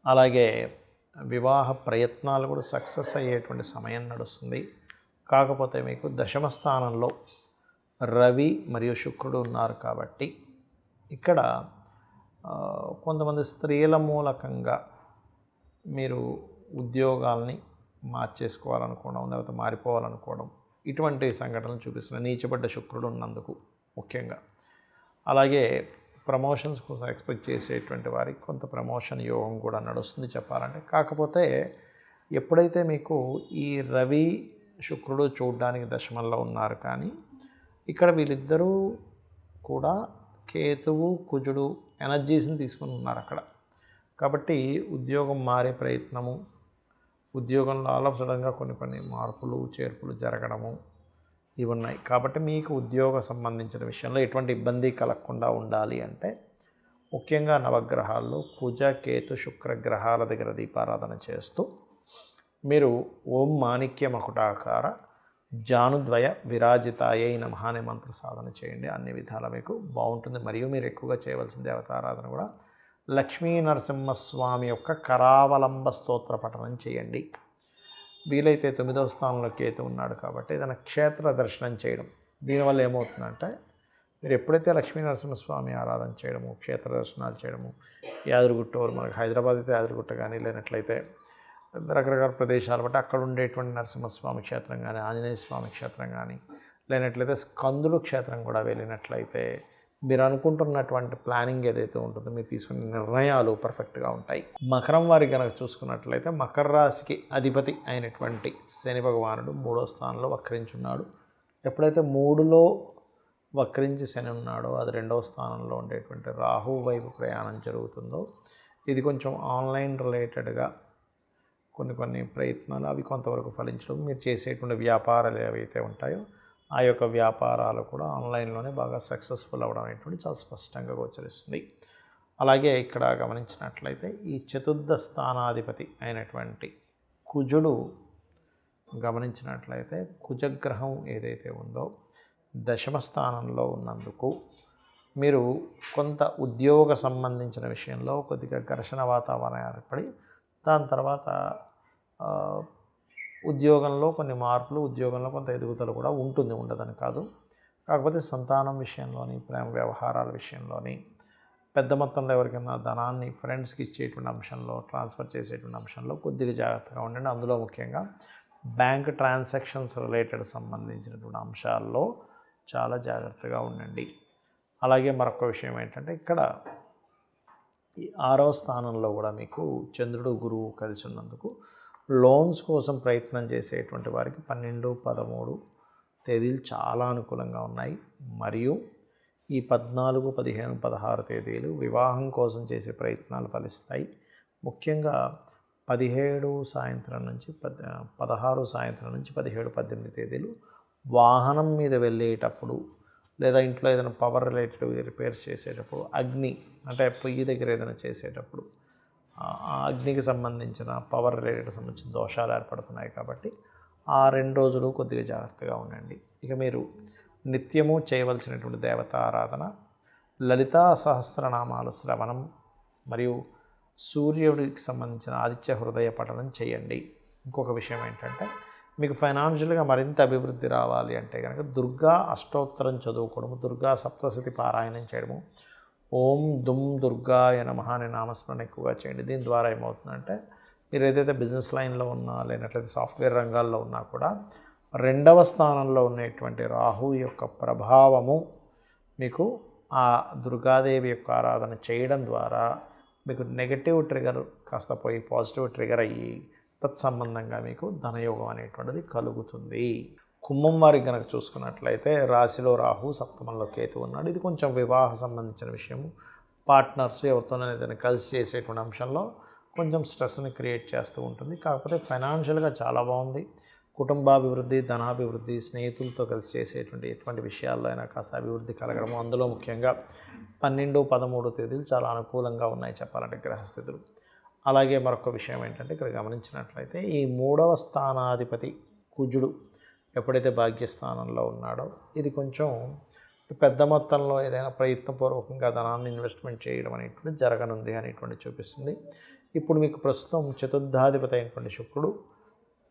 అలాగే వివాహ ప్రయత్నాలు కూడా సక్సెస్ అయ్యేటువంటి సమయం నడుస్తుంది. కాకపోతే మీకు 10వ స్థానంలో రవి మరియు శుక్రుడు ఉన్నారు కాబట్టి ఇక్కడ కొంతమంది స్త్రీల మూలకంగా మీరు ఉద్యోగాల్ని మార్చేసుకోవాలనుకోవడం, లేకపోతే మారిపోవాలనుకోవడం, ఇటువంటి సంఘటనలు చూపిస్తున్నాయి నీచబడ్డ శుక్రుడు ఉన్నందుకు ముఖ్యంగా. అలాగే ప్రమోషన్స్ కోసం ఎక్స్పెక్ట్ చేసేటువంటి వారికి కొంత ప్రమోషన్ యోగం కూడా నడుస్తుంది చెప్పాలంటే. కాకపోతే ఎప్పుడైతే మీకు ఈ రవి శుక్రుడు చూడడానికి దశమంలో ఉన్నారు, కానీ ఇక్కడ వీళ్ళిద్దరూ కూడా కేతువు కుజుడు ఎనర్జీస్ని తీసుకుని ఉన్నారు అక్కడ. కాబట్టి ఉద్యోగం మారే ప్రయత్నము, ఉద్యోగంలో ఆల్ ఆఫ్ సడన్గా కొన్ని మార్పులు చేర్పులు జరగడము ఇవి ఉన్నాయి. కాబట్టి మీకు ఉద్యోగ సంబంధించిన విషయంలో ఎటువంటి ఇబ్బంది కలగకుండా ఉండాలి అంటే ముఖ్యంగా నవగ్రహాల్లో కుజ కేతు శుక్ర గ్రహాల దగ్గర దీపారాధన చేస్తూ మీరు ఓం మాణిక్య మకుటాకార జానుద్వయ విరాజితాయై నమః అనే మంత్ర సాధన చేయండి. అన్ని విధాలా మీకు బాగుంటుంది. మరియు మీరు ఎక్కువగా చేయవలసిన దేవతారాధన కూడా లక్ష్మీ నరసింహస్వామి యొక్క కరావలంబ స్తోత్ర పఠనం చేయండి. వీలైతే 9వ స్థానంలో కేతు ఉన్నాడు కాబట్టి ఏదైనా క్షేత్ర దర్శనం చేయడం, దీనివల్ల ఏమవుతుందంటే మీరు ఎప్పుడైతే లక్ష్మీ నరసింహస్వామి ఆరాధన చేయడము, క్షేత్ర దర్శనాలు చేయడము, యాదగిరిగుట్ట, మనకి హైదరాబాద్ అయితే యాదగిరిగుట్ట కానీ, లేనట్లయితే రకరకాల ప్రదేశాలు బట్టి అక్కడ ఉండేటువంటి నరసింహస్వామి క్షేత్రం కానీ, ఆంజనేయ స్వామి క్షేత్రం కానీ, లేనట్లయితే స్కందుడు క్షేత్రం కూడా వెళ్ళినట్లయితే మీరు అనుకుంటున్నటువంటి ప్లానింగ్ ఏదైతే ఉంటుందో మీరు తీసుకునే నిర్ణయాలు పర్ఫెక్ట్గా ఉంటాయి. మకరం వారికి కనుక చూసుకున్నట్లయితే మకర రాశికి అధిపతి అయినటువంటి శని భగవానుడు 3వ స్థానంలో వక్రించున్నాడు. ఎప్పుడైతే 3లో వక్రించి శని ఉన్నాడో, అది 2వ స్థానంలో ఉండేటువంటి రాహు వైపు ప్రయాణం జరుగుతుందో, ఇది కొంచెం ఆన్లైన్ రిలేటెడ్గా కొన్ని ప్రయత్నాలు అవి కొంతవరకు ఫలించడం, మీరు చేసేటువంటి వ్యాపారాలు ఏవైతే ఉంటాయో ఆ యొక్క వ్యాపారాలు కూడా ఆన్లైన్లోనే బాగా సక్సెస్ఫుల్ అవ్వడం అనేటువంటి చాలా స్పష్టంగా గోచరిస్తుంది. అలాగే ఇక్కడ గమనించినట్లయితే ఈ చతుర్థ స్థానాధిపతి అయినటువంటి కుజుడు గమనించినట్లయితే కుజగ్రహం ఏదైతే ఉందో దశమ స్థానంలో ఉన్నందుకు మీరు కొంత ఉద్యోగ సంబంధించిన విషయంలో కొద్దిగా ఘర్షణ వాతావరణం ఏర్పడి దాని తర్వాత ఉద్యోగంలో కొన్ని మార్పులు, ఉద్యోగంలో కొంత ఎదుగుదల కూడా ఉండదని కాదు. కాకపోతే సంతానం విషయంలోని, ప్రేమ వ్యవహారాల విషయంలోని, పెద్ద మొత్తంలో ఎవరికైనా ధనాన్ని ఫ్రెండ్స్కి ఇచ్చేటువంటి అంశంలో, ట్రాన్స్ఫర్ చేసేటువంటి అంశంలో కొద్దిగా జాగ్రత్తగా ఉండండి. అందులో ముఖ్యంగా బ్యాంక్ ట్రాన్సాక్షన్స్ రిలేటెడ్ సంబంధించినటువంటి అంశాల్లో చాలా జాగ్రత్తగా ఉండండి. అలాగే మరొక విషయం ఏంటంటే ఇక్కడ ఈ 6వ స్థానంలో కూడా మీకు చంద్రుడు, గురువు కలిసి ఉన్నందుకు లోన్స్ కోసం ప్రయత్నం చేసేటువంటి వారికి 12, 13 తేదీలు చాలా అనుకూలంగా ఉన్నాయి. మరియు ఈ 14, 15, 16 తేదీలు వివాహం కోసం చేసే ప్రయత్నాలు ఫలిస్తాయి. ముఖ్యంగా 17 సాయంత్రం నుంచి 16 సాయంత్రం నుంచి 17, 18 తేదీలు వాహనం మీద వెళ్ళేటప్పుడు, లేదా ఇంట్లో ఏదైనా పవర్ రిలేటెడ్ రిపేర్స్ చేసేటప్పుడు, అగ్ని అంటే పొయ్యి దగ్గర ఏదైనా చేసేటప్పుడు ఆ అగ్నికి సంబంధించిన పవర్ రిలేటెడ్ సంబంధించిన దోషాలు ఏర్పడుతున్నాయి. కాబట్టి ఆ 2 రోజులు కొద్దిగా జాగ్రత్తగా ఉండండి. ఇక మీరు నిత్యము చేయవలసినటువంటి దేవతా ఆరాధన, లలితా సహస్రనామాలు శ్రవణం మరియు సూర్యుడికి సంబంధించిన ఆదిత్య హృదయ పఠనం చేయండి. ఇంకొక విషయం ఏంటంటే మీకు ఫైనాన్షియల్గా మరింత అభివృద్ధి రావాలి అంటే కనుక దుర్గా అష్టోత్తరం చదువుకోవడము, దుర్గా సప్తశతి పారాయణం చేయడము, ఓం దుమ్ దుర్గాయ నమః అనే నామస్మరణ ఎక్కువగా చేయండి. దీని ద్వారా ఏమవుతుందంటే మీరు ఏదైతే బిజినెస్ లైన్లో ఉన్నా, లేనట్లయితే సాఫ్ట్వేర్ రంగాల్లో ఉన్నా కూడా 2వ స్థానంలో ఉండేటువంటి రాహు యొక్క ప్రభావము మీకు ఆ దుర్గాదేవి యొక్క ఆరాధన చేయడం ద్వారా మీకు నెగటివ్ ట్రిగర్ కాస్త పోయి పాజిటివ్ ట్రిగర్ అయ్యి తత్సంబంధంగా మీకు ధనయోగం అనేటువంటిది కలుగుతుంది. కుంభం వారికి కనుక చూసుకున్నట్లయితే రాశిలో రాహు, సప్తమంలో కేతు ఉన్నాడు. ఇది కొంచెం వివాహ సంబంధించిన విషయము, పార్ట్నర్స్ ఎవరితోనైనా ఏదైనా కలిసి చేసేటువంటి అంశంలో కొంచెం స్ట్రెస్ని క్రియేట్ చేస్తూ ఉంటుంది. కాకపోతే ఫైనాన్షియల్గా చాలా బాగుంది. కుటుంబాభివృద్ధి, ధనాభివృద్ధి, స్నేహితులతో కలిసి చేసేటువంటి ఎటువంటి విషయాల్లో అయినా కాస్త అభివృద్ధి కలగడము, అందులో ముఖ్యంగా 12, 13 తేదీలు చాలా అనుకూలంగా ఉన్నాయి చెప్పాలంటే గ్రహస్థితులు. అలాగే మరొక విషయం ఏంటంటే ఇక్కడ గమనించినట్లయితే ఈ 3వ స్థానాధిపతి కుజుడు ఎప్పుడైతే భాగ్యస్థానంలో ఉన్నాడో ఇది కొంచెం పెద్ద మొత్తంలో ఏదైనా ప్రయత్నపూర్వకంగా ధనాన్ని ఇన్వెస్ట్మెంట్ చేయడం అనేటువంటి జరగనుంది అనేటువంటి చూపిస్తుంది. ఇప్పుడు మీకు ప్రస్తుతం చతుర్థాధిపతి అయినటువంటి శుక్రుడు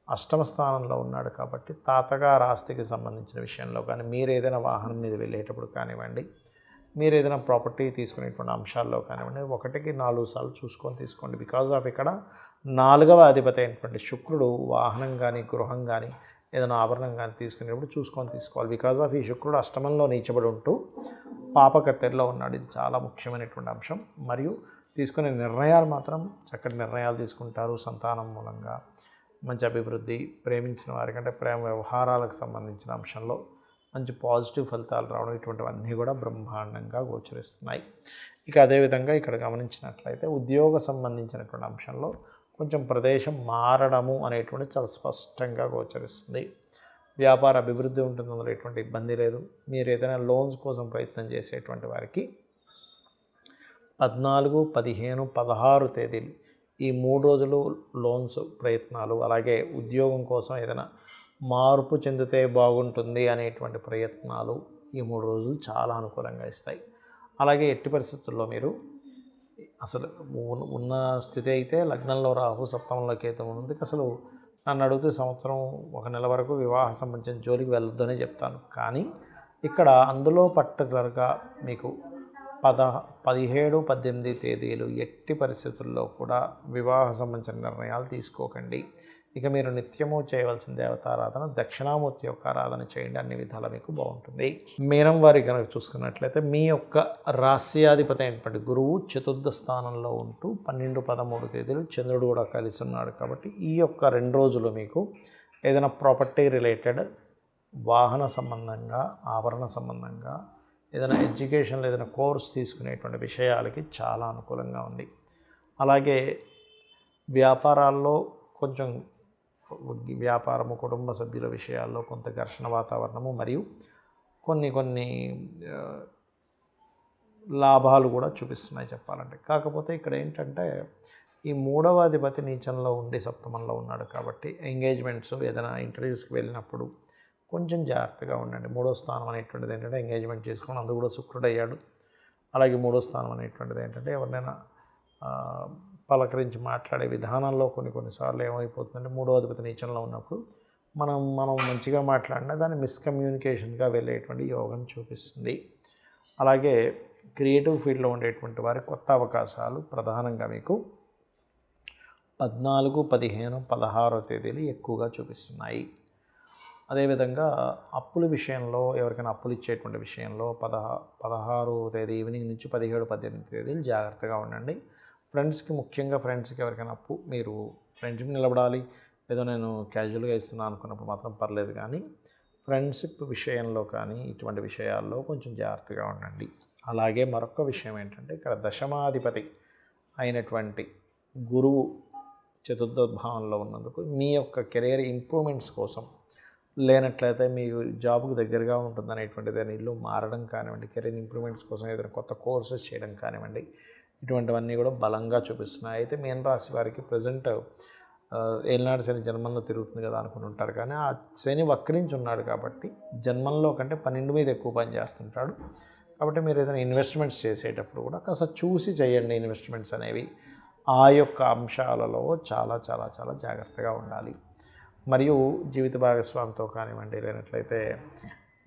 8వ స్థానంలో ఉన్నాడు. కాబట్టి తాతగారి ఆస్తికి సంబంధించిన విషయంలో కానీ, మీరు ఏదైనా వాహనం మీద వెళ్ళేటప్పుడు కానివ్వండి, మీరు ఏదైనా ప్రాపర్టీ తీసుకునేటువంటి అంశాల్లో కానివ్వండి, 1కి 4 సార్లు చూసుకొని తీసుకోండి. బికాజ్ ఆఫ్ ఇక్కడ 4వ అధిపతి అయినటువంటి శుక్రుడు వాహనం కానీ, గృహం కానీ, ఏదైనా ఆభరణం కానీ తీసుకునేటప్పుడు చూసుకొని తీసుకోవాలి. బికాజ్ ఆఫ్ ఈ శుక్రుడు అష్టమంలో నీచబడి ఉంటూ పాపకత్తెరలో ఉన్నాడు. ఇది చాలా ముఖ్యమైనటువంటి అంశం. మరియు తీసుకునే నిర్ణయాలు మాత్రం చక్కటి నిర్ణయాలు తీసుకుంటారు. సంతానం మూలంగా మంచి అభివృద్ధి, ప్రేమించిన వారికంటే ప్రేమ వ్యవహారాలకు సంబంధించిన అంశంలో మంచి పాజిటివ్ ఫలితాలు రావడం, ఇటువంటివన్నీ కూడా బ్రహ్మాండంగా గోచరిస్తున్నాయి. ఇక అదేవిధంగా ఇక్కడ గమనించినట్లయితే ఉద్యోగ సంబంధించినటువంటి అంశంలో కొంచెం ప్రదేశం మారడము అనేటువంటి చాలా స్పష్టంగా గోచరిస్తుంది. వ్యాపార అభివృద్ధి ఉంటుంది, అందులో ఎటువంటి ఇబ్బంది లేదు. మీరు ఏదైనా లోన్స్ కోసం ప్రయత్నం చేసేటువంటి వారికి 14, 15, 16 తేదీలు ఈ 3 రోజులు లోన్స్ ప్రయత్నాలు, అలాగే ఉద్యోగం కోసం ఏదైనా మార్పు చెందితే బాగుంటుంది అనేటువంటి ప్రయత్నాలు ఈ 3 రోజులు చాలా అనుకూలంగా ఇస్తాయి. అలాగే ఎట్టి పరిస్థితుల్లో మీరు అసలు ఉన్న స్థితి అయితే లగ్నంలో రాహు, సప్తమంలో కేతు ఉంది. అసలు నన్ను అడిగితే సంవత్సరం 1 నెల వరకు వివాహ సంబంధించిన జోలికి వెళ్ళొద్దనే చెప్తాను. కానీ ఇక్కడ అందులో పర్టికులర్గా మీకు 17, 18 తేదీలు ఎట్టి పరిస్థితుల్లో కూడా వివాహ సంబంధించిన నిర్ణయాలు తీసుకోకండి. ఇక మీరు నిత్యము చేయవలసిన దేవతారాధన దక్షిణామూర్తి యొక్క ఆరాధన చేయండి. అన్ని విధాలా మీకు బాగుంటుంది. మీనం వారి కనుక చూసుకున్నట్లయితే మీ యొక్క రాస్యాధిపతి అయినటువంటి గురువు చతుర్థ స్థానంలో ఉంటూ 12, 13 తేదీలు చంద్రుడు కూడా కలిసి ఉన్నాడు. కాబట్టి ఈ యొక్క 2 రోజులు మీకు ఏదైనా ప్రాపర్టీ రిలేటెడ్, వాహన సంబంధంగా, ఆభరణ సంబంధంగా, ఏదైనా ఎడ్యుకేషన్లో ఏదైనా కోర్స్ తీసుకునేటువంటి విషయాలకి చాలా అనుకూలంగా ఉంది. అలాగే వ్యాపారాల్లో కొంచెం వ్యాపారము, కుటుంబ సభ్యుల విషయాల్లో కొంత ఘర్షణ వాతావరణము మరియు కొన్ని లాభాలు కూడా చూపిస్తున్నాయి చెప్పాలంటే. కాకపోతే ఇక్కడ ఏంటంటే ఈ 3వ అధిపతి నీచంలో ఉండి సప్తమంలో ఉన్నాడు కాబట్టి ఎంగేజ్మెంట్స్ ఏదైనా ఇంటర్వ్యూస్కి వెళ్ళినప్పుడు కొంచెం జాగ్రత్తగా ఉండండి. 3వ స్థానం అనేటువంటిది ఏంటంటే ఎంగేజ్మెంట్ చేసుకొని అందుకు కూడా శుక్రుడు అయ్యాడు. అలాగే 3వ స్థానం అనేటువంటిది ఏంటంటే ఎవరినైనా పలకరించి మాట్లాడే విధానంలో కొన్నిసార్లు ఏమైపోతుందంటే 3వ అధిపతి నీచంలో ఉన్నప్పుడు మనం మంచిగా మాట్లాడినా దాన్ని మిస్కమ్యూనికేషన్గా వెళ్ళేటువంటి యోగం చూపిస్తుంది. అలాగే క్రియేటివ్ ఫీల్డ్లో ఉండేటువంటి వారి కొత్త అవకాశాలు ప్రధానంగా మీకు 14, 15, 16వ తేదీలు ఎక్కువగా చూపిస్తున్నాయి. అదేవిధంగా అప్పుల విషయంలో ఎవరికైనా అప్పులు ఇచ్చేటువంటి విషయంలో 16వ తేదీ ఈవినింగ్ నుంచి 17, 18 తేదీలు జాగ్రత్తగా ఉండండి. ముఖ్యంగా ఫ్రెండ్స్కి ఎవరికైనా అప్పు మీరు ఫ్రెండ్షిప్ నిలబడాలి, ఏదో నేను క్యాజువల్గా ఇస్తున్నాను అనుకున్నప్పుడు మాత్రం పర్లేదు, కానీ ఫ్రెండ్షిప్ విషయంలో కానీ ఇటువంటి విషయాల్లో కొంచెం జాగ్రత్తగా ఉండండి. అలాగే మరొక విషయం ఏంటంటే ఇక్కడ దశమాధిపతి అయినటువంటి గురువు చతుర్థ భావంలో ఉన్నందుకు మీ యొక్క కెరీర్ ఇంప్రూవ్మెంట్స్ కోసం లేనట్లయితే మీకు జాబ్కు దగ్గరగా ఉంటుందనేటువంటిది ఇల్లు మారడం కానివ్వండి, కెరీర్ ఇంప్రూవ్మెంట్స్ కోసం ఏదైనా కొత్త కోర్సెస్ చేయడం కానివ్వండి, ఇటువంటివన్నీ కూడా బలంగా చూపిస్తున్నాయి. అయితే మీన రాశి వారికి ప్రజెంట్ ఏలినాడు శని జన్మంలో తిరుగుతుంది కదా అనుకుని ఉంటారు, కానీ ఆ శని వక్రించి ఉన్నాడు కాబట్టి జన్మంలో కంటే 12 మీద ఎక్కువ పని చేస్తుంటాడు. కాబట్టి మీరు ఏదైనా ఇన్వెస్ట్మెంట్స్ చేసేటప్పుడు కూడా కాస్త చూసి చేయండి. ఇన్వెస్ట్మెంట్స్ అనేవి ఆ యొక్క అంశాలలో చాలా చాలా చాలా జాగ్రత్తగా ఉండాలి. మరియు జీవిత భాగస్వామితో కానివ్వండి, లేనట్లయితే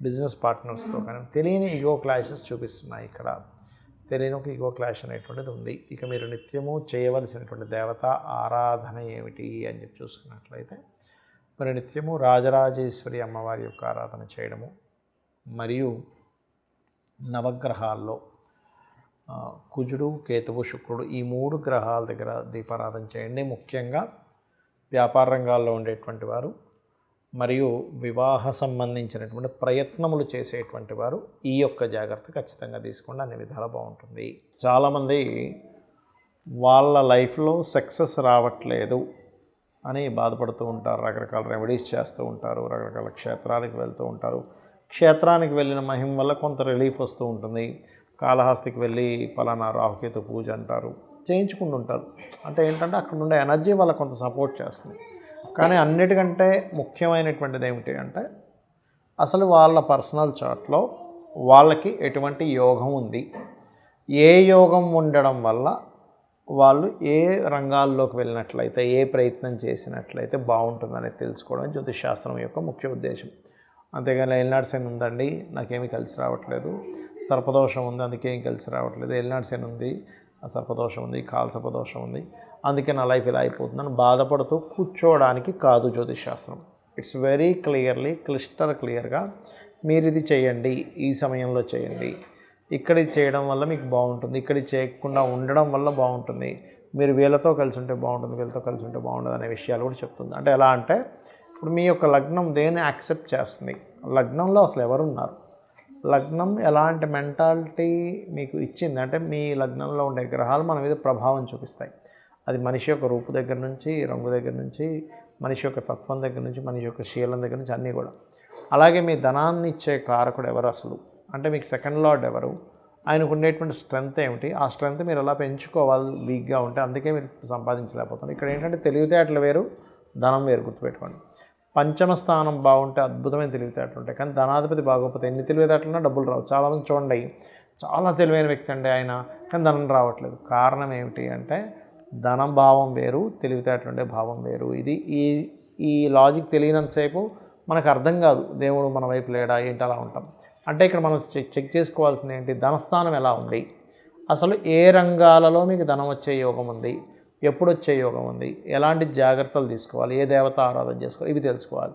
బిజినెస్ పార్ట్నర్స్తో కానివ్వండి, తెలియని ఈగో క్లాషెస్ చూపిస్తున్నాయి. ఇక్కడ తెలియని ఒక ఈగో క్లాష్ అనేటువంటిది ఉంది. ఇక మీరు నిత్యము చేయవలసినటువంటి దేవత ఆరాధన ఏమిటి అని చెప్పి చూసుకున్నట్లయితే మరి నిత్యము రాజరాజేశ్వరి అమ్మవారి యొక్క ఆరాధన చేయడము, మరియు నవగ్రహాల్లో కుజుడు, కేతువు, శుక్రుడు ఈ 3 గ్రహాల దగ్గర దీపారాధన చేయండి. ముఖ్యంగా వ్యాపార రంగాల్లో ఉండేటువంటి వారు మరియు వివాహ సంబంధించినటువంటి ప్రయత్నములు చేసేటువంటి వారు ఈ యొక్క జాగ్రత్త ఖచ్చితంగా తీసుకోండి, అన్ని విధాలు బాగుంటుంది. చాలామంది వాళ్ళ లైఫ్లో సక్సెస్ రావట్లేదు అని బాధపడుతూ ఉంటారు, రకరకాల రెమెడీస్ చేస్తూ ఉంటారు, రకరకాల క్షేత్రాలకు వెళ్తూ ఉంటారు. క్షేత్రానికి వెళ్ళిన మహిమ వల్ల కొంత రిలీఫ్ వస్తూ ఉంటుంది. కాళహస్తికి వెళ్ళి పలానా రాహుకేతు పూజ అంటారు, చేయించుకుంటుంటారు. అంటే ఏంటంటే అక్కడ ఉండే ఎనర్జీ వాళ్ళకి కొంత సపోర్ట్ చేస్తుంది. కానీ అన్నిటికంటే ముఖ్యమైనటువంటిది ఏమిటి అంటే అసలు వాళ్ళ పర్సనల్ చార్ట్లో వాళ్ళకి ఎటువంటి యోగం ఉంది, ఏ యోగం ఉండడం వల్ల వాళ్ళు ఏ రంగాల్లోకి వెళ్ళినట్లయితే, ఏ ప్రయత్నం చేసినట్లయితే బాగుంటుందనేది తెలుసుకోవడం జ్యోతిష్ శాస్త్రం యొక్క ముఖ్య ఉద్దేశం. అంతేగాని ఏలినాడు శని ఉందండి నాకేమీ కలిసి రావట్లేదు, సర్పదోషం ఉంది అందుకే ఏం కలిసి రావట్లేదు, ఏలినాడు శని ఉంది, సర్పదోషం ఉంది, కాలసర్పదోషం ఉంది అందుకే నా లైఫ్ ఇలా అయిపోతుందని బాధపడుతూ కూర్చోవడానికి కాదు జ్యోతిష్ శాస్త్రం. ఇట్స్ వెరీ క్లియర్గా మీరు ఇది చేయండి, ఈ సమయంలో చేయండి, ఇక్కడి చేయడం వల్ల మీకు బాగుంటుంది, ఇక్కడి చేయకుండా ఉండడం వల్ల బాగుంటుంది, మీరు వీళ్ళతో కలిసి ఉంటే బాగుంటుంది, వీళ్ళతో కలిసి ఉంటే బాగుంటుంది అనే విషయాలు కూడా చెప్తుంది. అంటే ఎలా అంటే ఇప్పుడు మీ యొక్క లగ్నం దేన్ని యాక్సెప్ట్ చేస్తుంది, లగ్నంలో అసలు ఎవరున్నారు, లగ్నం ఎలాంటి మెంటాలిటీ మీకు ఇచ్చింది అంటే మీ లగ్నంలో ఉండే గ్రహాలు మన మీద ప్రభావం చూపిస్తాయి. అది మనిషి యొక్క రూపు దగ్గర నుంచి, రంగు దగ్గర నుంచి, మనిషి యొక్క తత్వం దగ్గర నుంచి, మనిషి యొక్క శీలం దగ్గర నుంచి అన్నీ కూడా. అలాగే మీ ధనాన్ని ఇచ్చే కారకుడు ఎవరు అసలు అంటే మీకు సెకండ్ లార్డ్ ఎవరు, ఆయనకు ఉండేటువంటి స్ట్రెంగ్త్ ఏమిటి, ఆ స్ట్రెంగ్త్ మీరు ఎలా పెంచుకోవాలి, వీక్గా ఉంటే అందుకే మీరు సంపాదించలేకపోతున్నారు. ఇక్కడ ఏంటంటే తెలివితేటలు వేరు, ధనం వేరు, గుర్తుపెట్టుకోండి. పంచమ స్థానం బాగుంటే అద్భుతమైన తెలివితేటలు ఉంటాయి, కానీ ధనాధిపతి బాగోకపోతే ఎన్ని తెలివితేటలున్నా డబ్బులు రావు. చాలామంది చూడండి చాలా తెలివైన వ్యక్తి అండి ఆయన, కానీ ధనం రావట్లేదు. కారణం ఏమిటి అంటే ధనం భావం వేరు, తెలివితేటలు ఉండే భావం వేరు. ఇది ఈ లాజిక్ తెలియనంతసేపు మనకు అర్థం కాదు, దేవుడు మన వైపు లేడా ఏంటి అలా ఉంటాం. అంటే ఇక్కడ మనం చెక్ చేసుకోవాల్సింది ఏంటి, ధనస్థానం ఎలా ఉంది, అసలు ఏ రంగాలలో మీకు ధనం వచ్చే యోగం ఉంది, ఎప్పుడు వచ్చే యోగం ఉంది, ఎలాంటి జాగ్రత్తలు తీసుకోవాలి, ఏ దేవత ఆరాధన చేసుకోవాలి, ఇవి తెలుసుకోవాలి.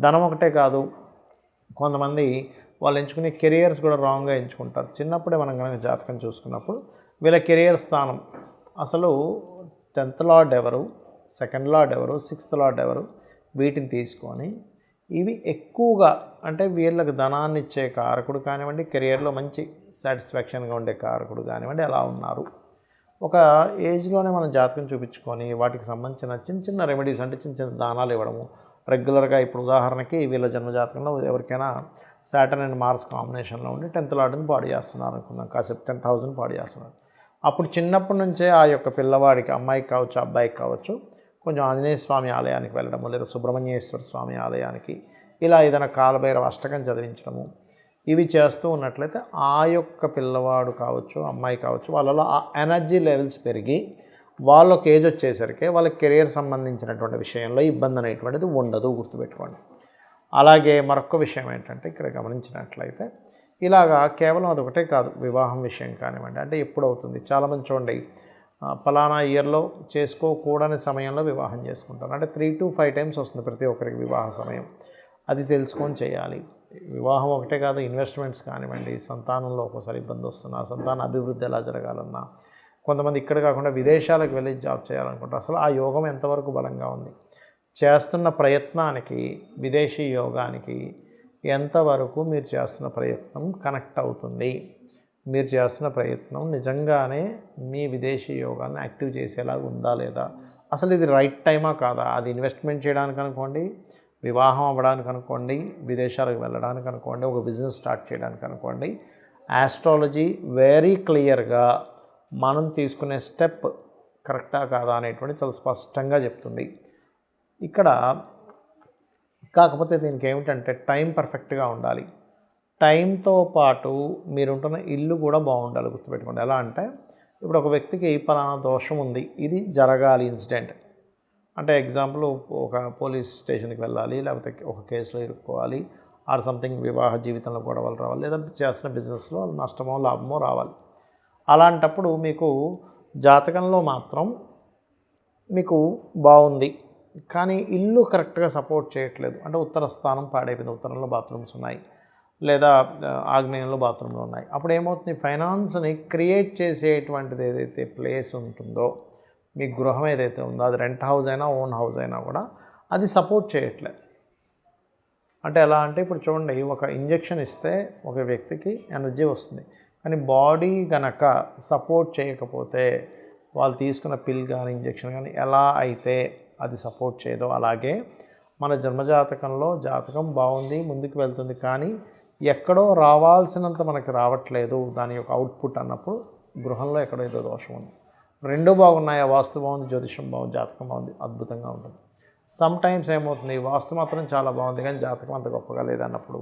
ధనం ఒకటే కాదు, కొంతమంది వాళ్ళు ఎంచుకునే కెరియర్స్ కూడా రాంగ్గా ఎంచుకుంటారు. చిన్నప్పుడే మనం కనుక జాతకం చూసుకున్నప్పుడు వీళ్ళ కెరియర్ స్థానం అసలు 10th లార్డ్ ఎవరు, 2nd లార్డ్ ఎవరు, 6th లార్డ్ ఎవరు, వీటిని తీసుకొని ఇవి ఎక్కువగా అంటే వీళ్ళకి ధనాన్ని ఇచ్చే కారకుడు కానివ్వండి, కెరియర్లో మంచి సాటిస్ఫాక్షన్గా ఉండే కారకుడు కానివ్వండి ఎలా ఉన్నారు. ఒక ఏజ్లోనే మనం జాతకం చూపించుకొని వాటికి సంబంధించిన చిన్న చిన్న రెమెడీస్ అంటే చిన్న చిన్న దానాలు ఇవ్వడము రెగ్యులర్గా. ఇప్పుడు ఉదాహరణకి వీళ్ళ జన్మజాతకంలో ఎవరికైనా సాటర్న్ అండ్ మార్స్ కాంబినేషన్లో ఉండి 10th లార్డ్ని పాడు చేస్తున్నారు అనుకుందాం, కాసేపు 10,000 పాడు చేస్తున్నారు. అప్పుడు చిన్నప్పటి నుంచే ఆ యొక్క పిల్లవాడికి, అమ్మాయికి కావచ్చు అబ్బాయికి కావచ్చు, కొంచెం ఆంజనేయ స్వామి ఆలయానికి వెళ్ళడము లేదా సుబ్రహ్మణ్యేశ్వర స్వామి ఆలయానికి ఇలా ఏదైనా కాలభైరవ అష్టకం చదివించడము ఇవి చేస్తూ ఉన్నట్లయితే ఆ యొక్క పిల్లవాడు కావచ్చు అమ్మాయి కావచ్చు వాళ్ళలో ఆ ఎనర్జీ లెవెల్స్ పెరిగి వాళ్ళకి ఏజ్ వచ్చేసరికి వాళ్ళకి కెరియర్ సంబంధించినటువంటి విషయంలో ఇబ్బంది అనేటువంటిది ఉండదు, గుర్తుపెట్టుకోండి. అలాగే మరొక విషయం ఏంటంటే ఇక్కడ గమనించినట్లయితే ఇలాగా కేవలం అదొకటే కాదు, వివాహం విషయం కానివ్వండి. అంటే ఎప్పుడు అవుతుంది, చాలామంది చూడండి ఫలానా ఇయర్లో చేసుకోకూడని సమయంలో వివాహం చేసుకుంటారు. అంటే 3 to 5 టైమ్స్ వస్తుంది ప్రతి ఒక్కరికి వివాహ సమయం. అది తెలుసుకొని చేయాలి. వివాహం ఒకటే కాదు, ఇన్వెస్ట్మెంట్స్ కానివ్వండి, సంతానంలో ఒక్కోసారి ఇబ్బంది వస్తున్నా, సంతాన అభివృద్ధి ఎలా జరగాలన్నా, కొంతమంది ఇక్కడ కాకుండా విదేశాలకు వెళ్ళి జాబ్ చేయాలనుకుంటారు. అసలు ఆ యోగం ఎంతవరకు బలంగా ఉంది, చేస్తున్న ప్రయత్నానికి విదేశీ యోగానికి ఎంతవరకు మీరు చేస్తున్న ప్రయత్నం కనెక్ట్ అవుతుంది, మీరు చేస్తున్న ప్రయత్నం నిజంగానే మీ విదేశీ యోగాన్ని యాక్టివ్ చేసేలాగా ఉందా లేదా, అసలు ఇది రైట్ టైమా కాదా, అది ఇన్వెస్ట్మెంట్ చేయడానికి అనుకోండి, వివాహం అవ్వడానికి అనుకోండి, విదేశాలకు వెళ్ళడానికి అనుకోండి, ఒక బిజినెస్ స్టార్ట్ చేయడానికి అనుకోండి. ఆస్ట్రాలజీ వెరీ క్లియర్గా మనం తీసుకునే స్టెప్ కరెక్టా కాదా అనేటువంటి చాలా స్పష్టంగా చెప్తుంది. ఇక్కడ కాకపోతే దీనికి ఏమిటంటే టైం పర్ఫెక్ట్గా ఉండాలి. టైంతో పాటు మీరుంటున్న ఇల్లు కూడా బాగుండాలి, గుర్తుపెట్టుకోండి. ఎలా అంటే ఇప్పుడు ఒక వ్యక్తికి పలానా దోషం ఉంది, ఇది జరగాలి ఇన్సిడెంట్. అంటే ఎగ్జాంపుల్ ఒక పోలీస్ స్టేషన్కి వెళ్ళాలి, లేకపోతే ఒక కేసులో ఇరుక్కోవాలి, ఆర్ సంథింగ్ వివాహ జీవితంలో గొడవలు రావాలి, లేదా చేస్తున్న బిజినెస్లో నష్టమో లాభమో రావాలి. అలాంటప్పుడు మీకు జాతకంలో మాత్రం మీకు బాగుంది, కానీ ఇల్లు కరెక్ట్గా సపోర్ట్ చేయట్లేదు. అంటే ఉత్తర స్థానం పాడైపోయింది, ఉత్తరంలో బాత్రూమ్స్ ఉన్నాయి, లేదా ఆగ్నేయంలో బాత్రూమ్లు ఉన్నాయి. అప్పుడు ఏమవుతుంది, ఫైనాన్స్ని క్రియేట్ చేసేటువంటిది ఏదైతే ప్లేస్ ఉంటుందో, మీ గృహం ఏదైతే ఉందో, అది రెంట్ హౌస్ అయినా ఓన్ హౌస్ అయినా కూడా అది సపోర్ట్ చేయట్లేదు. అంటే ఎలా అంటే ఇప్పుడు చూడండి, ఒక ఇంజెక్షన్ ఇస్తే ఒక వ్యక్తికి ఎనర్జీ వస్తుంది, కానీ బాడీ గనక సపోర్ట్ చేయకపోతే వాళ్ళు తీసుకున్న పిల్ కానీ ఇంజెక్షన్ కానీ ఎలా అయితే అది సపోర్ట్ చేయదో, అలాగే మన జన్మజాతకంలో జాతకం బాగుంది, ముందుకు వెళ్తుంది, కానీ ఎక్కడో రావాల్సినంత మనకి రావట్లేదు దాని యొక్క అవుట్పుట్ అన్నప్పుడు గృహంలో ఎక్కడో ఏదో దోషం ఉంది. రెండు బాగున్నాయా, వాస్తు బాగుంది, జ్యోతిషం బాగుంది, జాతకం బాగుంది, అద్భుతంగా ఉంటుంది. సమ్ టైమ్స్ ఏమవుతుంది, వాస్తు మాత్రం చాలా బాగుంది కానీ జాతకం అంత గొప్పగా లేదన్నప్పుడు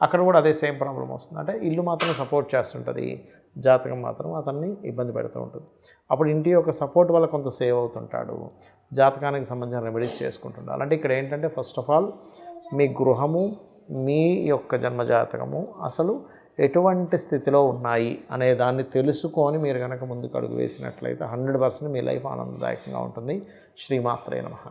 అక్కడ కూడా అదే సేమ్ ప్రాబ్లం వస్తుంది. అంటే ఇల్లు మాత్రం సపోర్ట్ చేస్తుంటుంది, జాతకం మాత్రం అతన్ని ఇబ్బంది పెడుతూ ఉంటుంది. అప్పుడు ఇంటి యొక్క సపోర్ట్ వల్ల కొంత సేవ్ అవుతుంటాడు, జాతకానికి సంబంధించిన రెమెడీస్ చేసుకుంటుంటాడు. అంటే ఇక్కడ ఏంటంటే ఫస్ట్ ఆఫ్ ఆల్ మీ గృహము, మీ యొక్క జన్మజాతకము అసలు ఎటువంటి స్థితిలో ఉన్నాయి అనే దాన్ని తెలుసుకొని మీరు కనుక ముందుకు అడుగు వేసినట్లయితే 100% మీ లైఫ్ ఆనందదాయకంగా ఉంటుంది. శ్రీమాత్రే నమః.